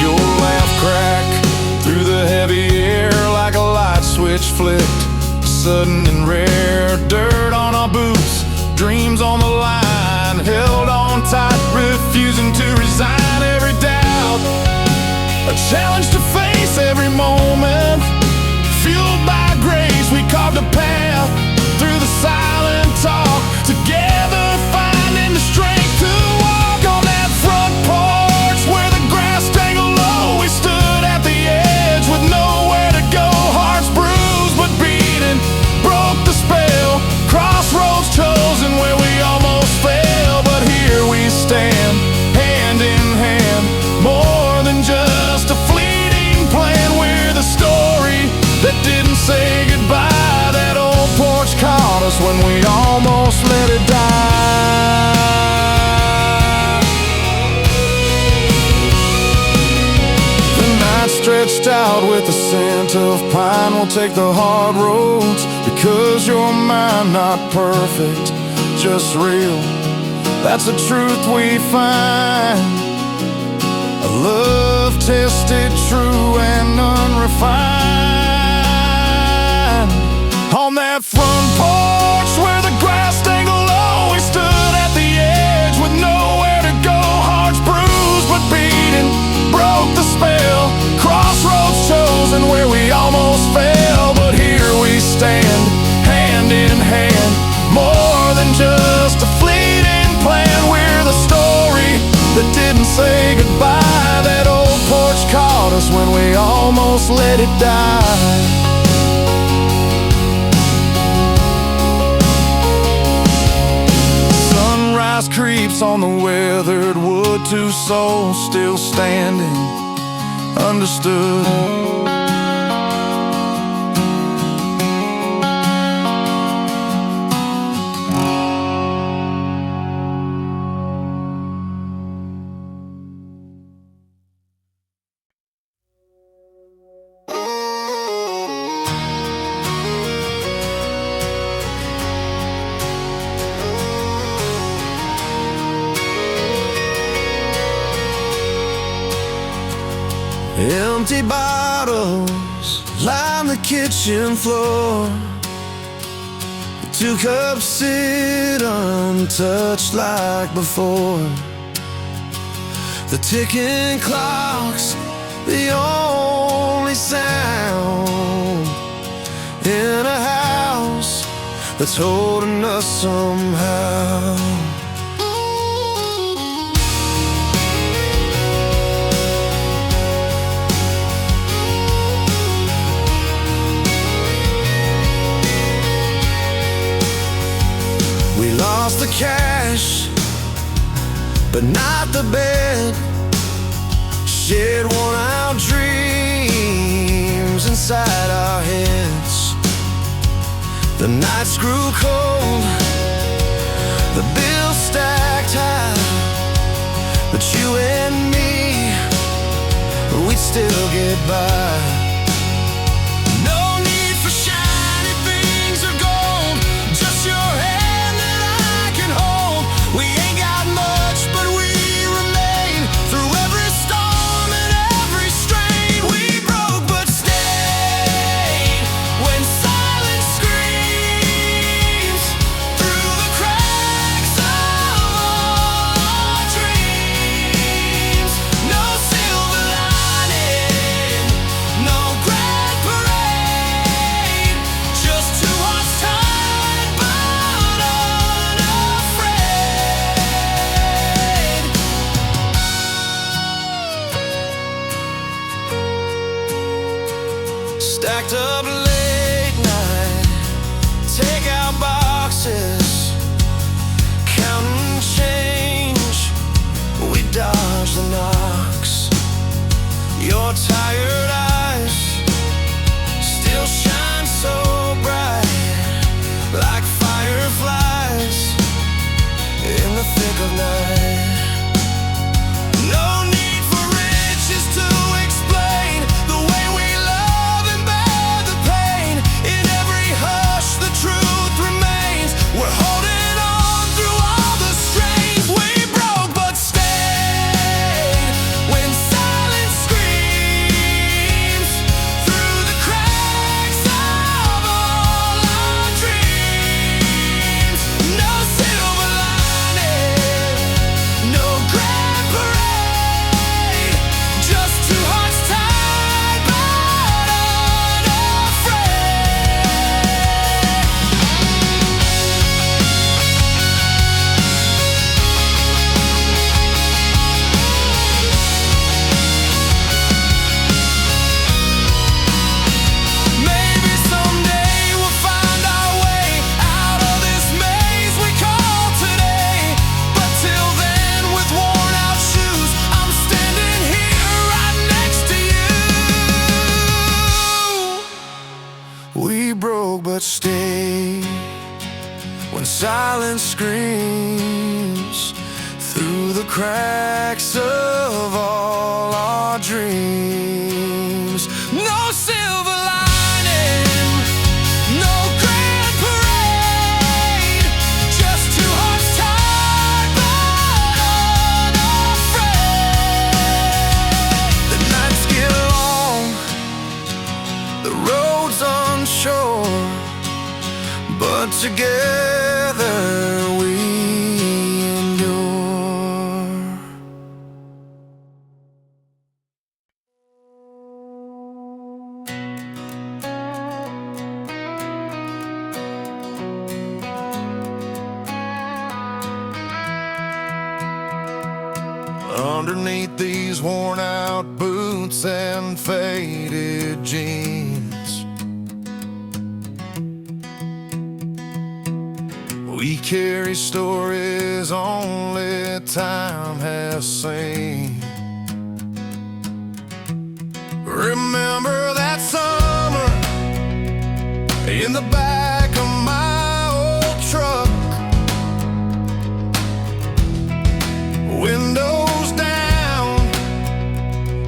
Your laugh crack through the heavy air like a light switch flicked, sudden and rare. Dirt on our boots, dreams on the line, held on tight, refusing to resign. Every doubt, a challenge to face every moment. Fueled by grace, we carved a path through the silent talk, together finding the strength to walk. On that front porch where the grass dangled low, we stood at the edge with nowhere to go. Hearts bruised but beating, broke the spell. Crossroads chosen where we almost fell, but here we stand, hand in hand, more than just a fleeting plan. We're the story that didn't say goodbye. That old porch caught us when we almost let it die. The night stretched out with the scent of pine. We'll take the hard roads because you're mine. Not perfect, just real, that's the truth we find. A love tested, true and unrefined. On that front porch where the grass dangled low, we stood at the edge with nowhere to go. else let it die. Sunrise creeps on the weathered wood, two souls still standing, understood. Empty bottles line the kitchen floor. The 2 cups sit untouched like before. The ticking clock's the only sound in a house that's holding us somehow. We lost the cash, but not the bed. Shared worn-out dreams inside our heads. The nights grew cold, the bills stacked high, but you and me, we'd still get by. Stacked up late night, take out boxes, counting change, we dodge the knocks. Your tired eyes still shine so bright, like fireflies in the thick of night. No need for riches to explain the way we love and bear the pain. In every hush the truth remains. We're holding on through all the strains. We broke but stayed when silence screams through the cracks of all our dreams. No silver lining, no grand parade, just 2 hearts tied but unafraid. Maybe someday we'll find our way out of this maze we call today. But till then, with worn out shoes, I'm standing here right next to you. We broke but stayed when silence screams through the cracks of all our dreams. No silver lining, no grand parade, just 2 hearts tied but unafraid. The nights get long, the roads unsure, but together we endure. Underneath these worn out boots, boots and faded jeans. We carry stories only time has seen. Remember that summer in the back of my old truck, windows down,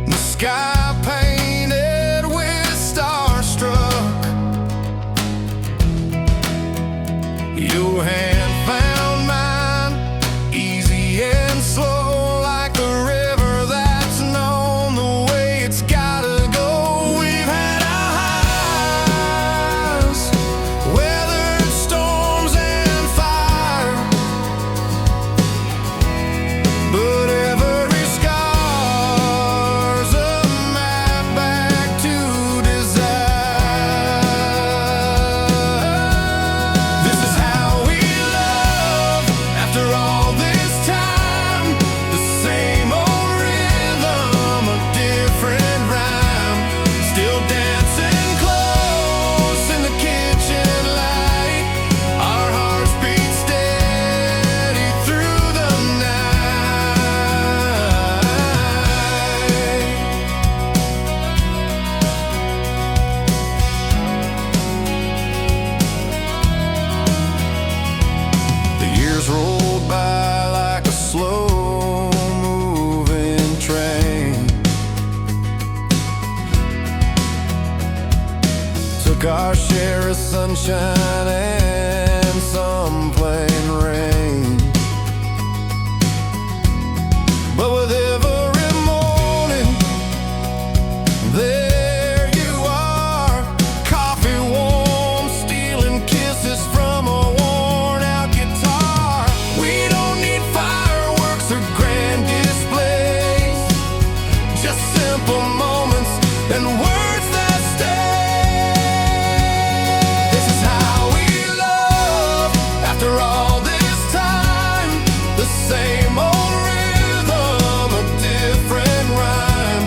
the sky painted with starstruck. Your hand found mine, easy and slow, like the river that's known the way it's gotta go. We've had our highs, weathered storms and fire, but every scar's a map back to desire. This is how we love after all this time. The same old rhythm, a different rhyme. Still dancing close in the kitchen light. Our hearts beat steady through the night. The years rolled by like a slow-moving train. Took our share of sunshine and some plain rain. But with every morning, there you are, coffee warm, stealing kisses from a worn-out guitar. We don't need fireworks or grand displays, just simple moments and words that stay. This is how we love after all this time. The same old rhythm, a different rhyme.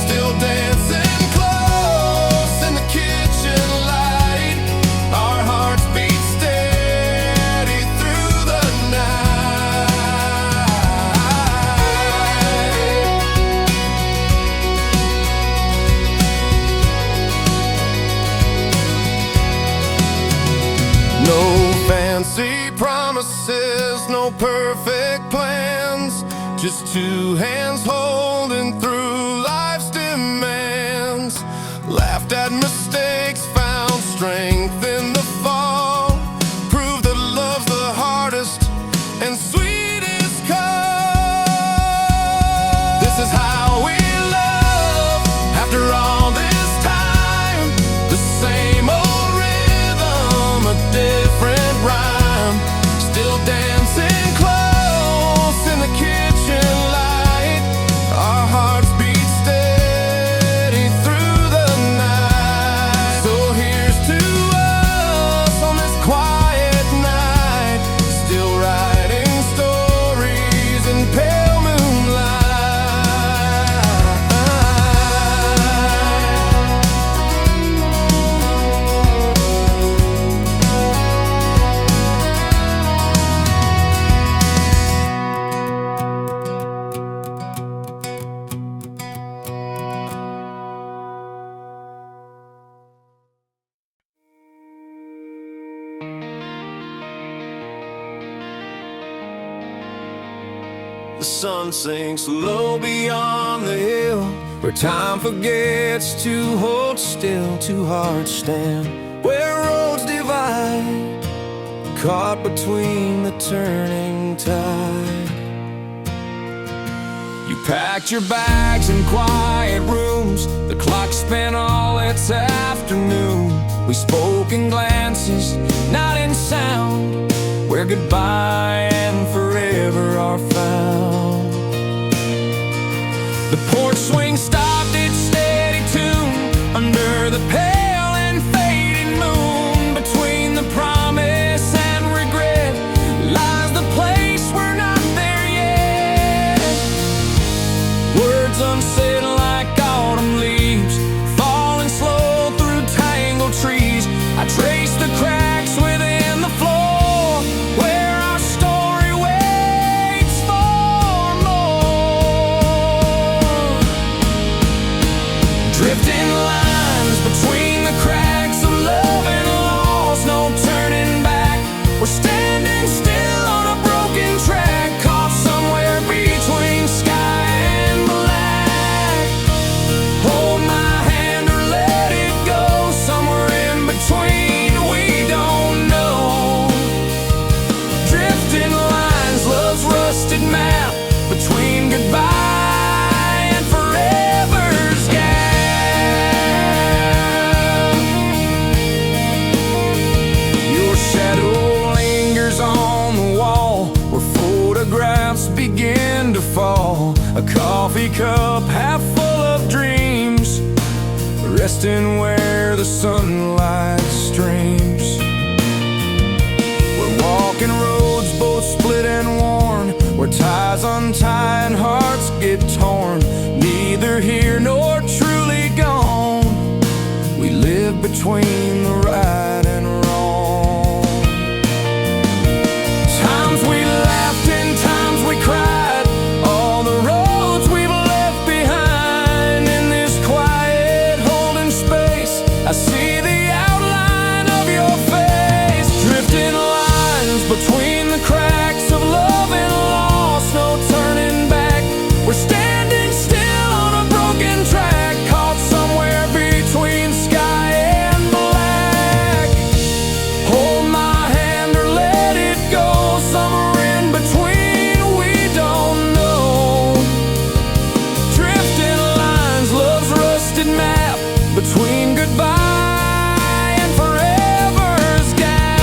Still dancing close in the kitchen light. Our hearts beat steady through the night. No fancy promises, no perfect plans, just two hands holding through life's demands. Laughed at mistakes, found strength in the fall, proved that love's the hardest and sweetest call. This is how we love after all this time. The same old rhythm, a different rhyme. Still dancing close in the kitchen light. Our hearts beat steady through the night. So here's to us on this quiet night, still writing stories in pale The sun sinks low beyond the hill, where time forgets to hold still. Two hearts stand where roads divide, caught between the turning tide. You packed your bags in quiet rooms, the clock spent all its afternoon. We spoke in glances, not in sound, where goodbye and forever are found. The porch swing stopped its steady tune under the pale and fading moon. Between the promise and regret lies the place we're not there yet. Words unsaid like autumn Drifting lines between the cracks of love and loss, no turning back. We're standing still on a broken track, caught somewhere between sky and black. Hold my hand or let it go, somewhere in between, we don't know. Drifting lines, love's rusted map between goodbye and forever's gap. Your shadow lingers on the wall where photographs begin to fall. A coffee cup half full of dreams, resting where the sunlight streams. We're walking roads both split and worn, where ties untie and hearts get torn. Neither here nor truly gone, we live between the right and wrong. Times we laughed and times we cried, all the roads we've left behind. In this quiet holding space, I see the outline of your face. Drifting lines between the cracks of love and loss, no turning back. We're standing still on a broken track, caught somewhere between sky and black. Hold my hand or let it go, somewhere in between, we don't know. Drifting lines, love's rusted map between goodbye and forever's gap.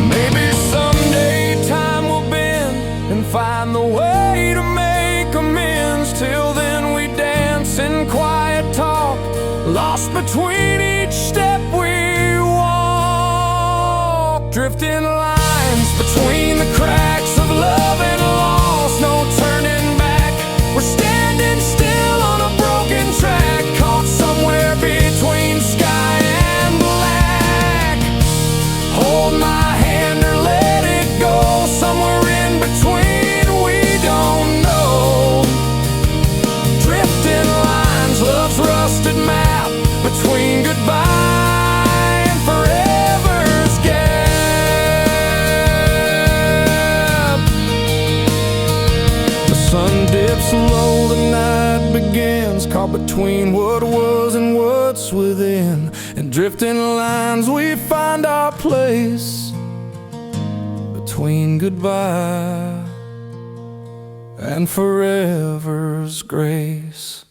Maybe someday time will bend and find the way to make amends. Till then we dance in quiet talk, lost between each step we walk. Drifting lines between the cracks of love and loss, no turning back. We're standing still on a broken track, caught somewhere between sky and black. Hold my hand or let it go, somewhere in between, we don't know. Drifting lines, love's rusted map between goodbye and forever's gap. The sun dips low, the night begins, caught between what was and what's within. And drifting lines, we find our place between goodbye and forever's grace.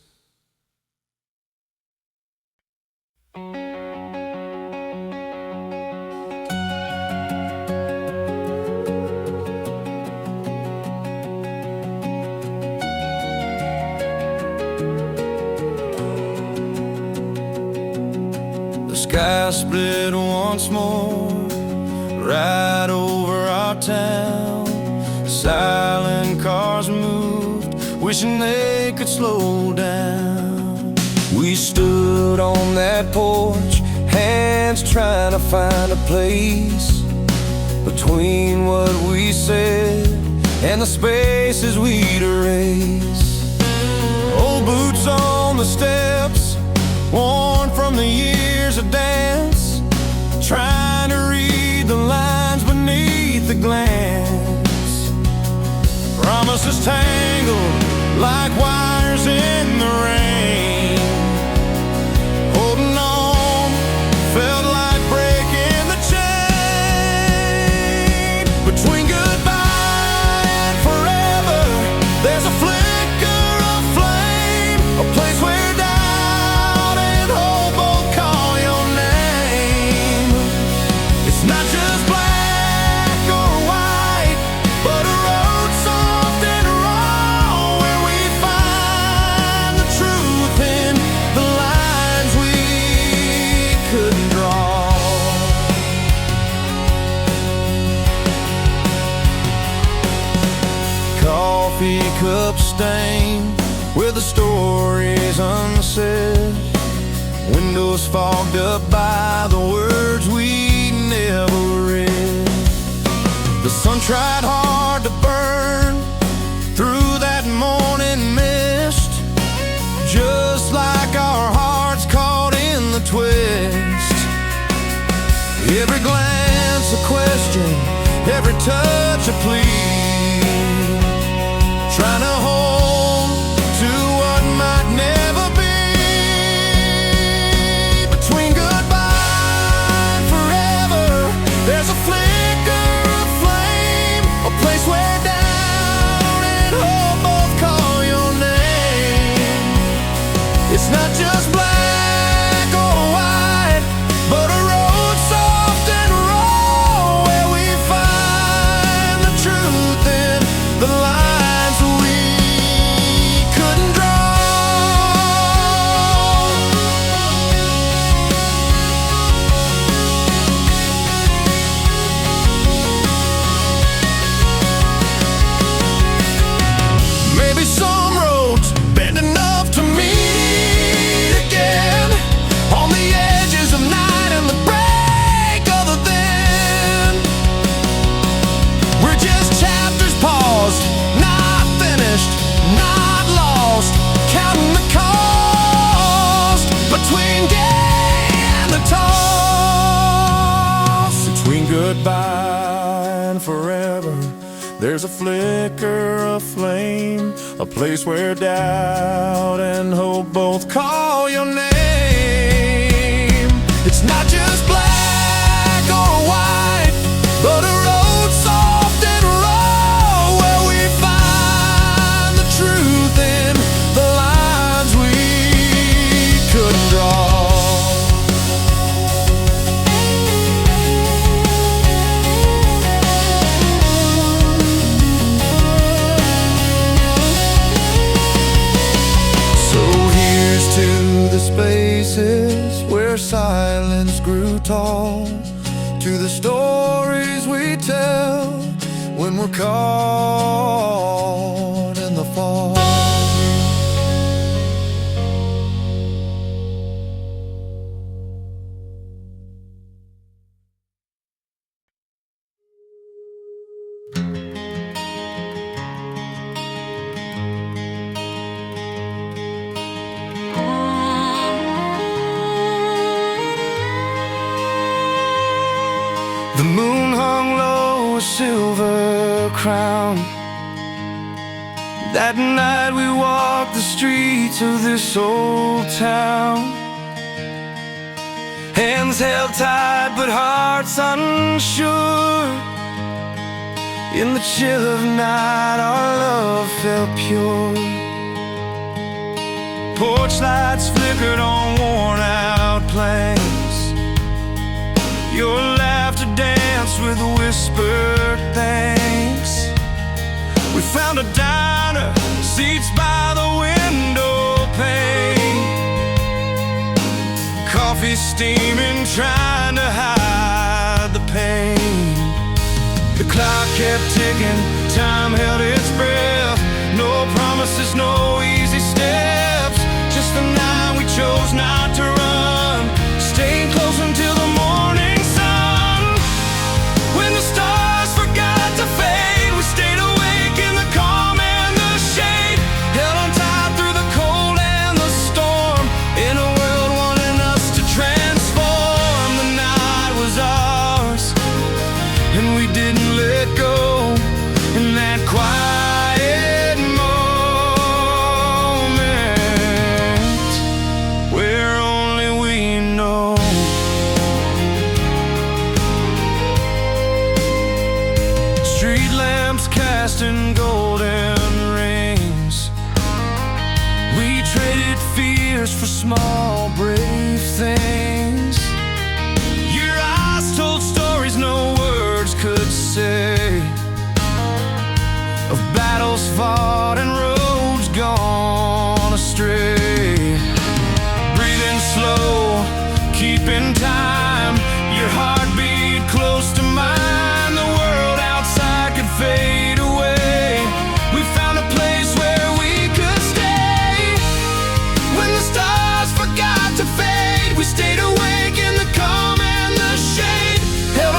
The sky split once more, right over our town. Silent cars moved, wishing they could slow down. We stood on that porch, hands trying to find a place between what we said and the spaces we'd erase. Old boots on the steps, worn from the years of dance, trying to read the lines beneath the glance. Promises tangled like wires in the rain. Holding on felt like breaking the chain. Between goodbye and forever, there's a flicker of flame, a place where doubt and hope both call your name. It's not just black or white, but a road soft and raw, where we find the truth in the lines we couldn't draw. Coffee cup stained with the stories unsaid, windows fogged up by the words we never end. The sun tried hard to burn through that morning mist, just like our hearts caught in the twist. Every glance a question, every touch a plea, trying to hold to what might never be. Between goodbye and forever, there's a flicker of flame, a place where down and hope both call your name. It's not just black or white, but a road soft and raw, where we find the truth in the lines we couldn't draw. Maybe some roads bend enough to meet again on the edges of night and the break of the then. We're just chapters paused, not finished, not lost, counting the cost between gain and the toss. Between goodbye and forever, there's a flicker of flame, a place where doubt and hope both call your name. It's not just black or white, but a road soft and raw, where we find the truth in the lines we couldn't draw. To the spaces where silence grew tall, to the stories we tell when we're caught in the fall. The moon hung low, a silver crown. That night we walked the streets of this old town, hands held tight but hearts unsure. In the chill of night our love felt pure. Porch lights flickered on worn out planks. Your laughter danced with whispered thanks. We found a diner, seats by the window pane, coffee steaming, trying to hide the pain. The clock kept ticking, time held its breath. No promises, no easy steps, just the night we chose not to run, staying close until the morning sun. When the stars forgot to fade, we stayed awake in the calm and the shade, held on tight through the cold and the storm, in a world wanting us to transform. The night was ours, and we didn't let go. In that quiet moment where only we know. Street lamps casting golden rings, we traded fears for small brave things. Your eyes told stories no words could say, of battles fought and roads gone astray. Breathing slow, keeping time, your heartbeat close to mine. The world outside could fade away. We found a place where we could stay. When the stars forgot to fade, we stayed awake in the calm and the shade, held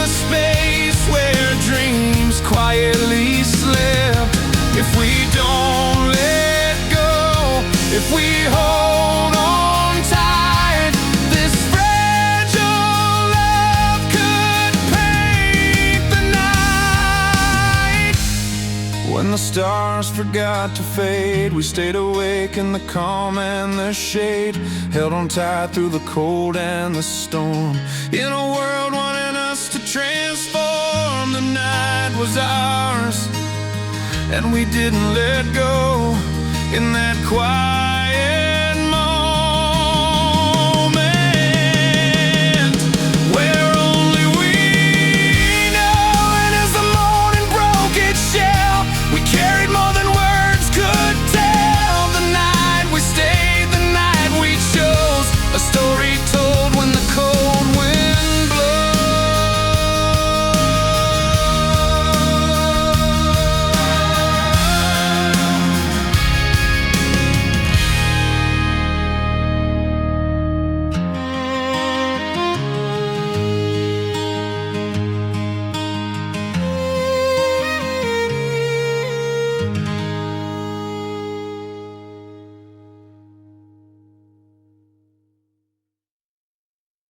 a space where dreams quietly slip. If we don't let go, if we hold on tight, this fragile love could paint the night. When the stars forgot to fade, we stayed awake in the calm and the shade, held on tight through the cold and the storm. In a world wanting us to transform, the night was ours, and we didn't let go. In that quiet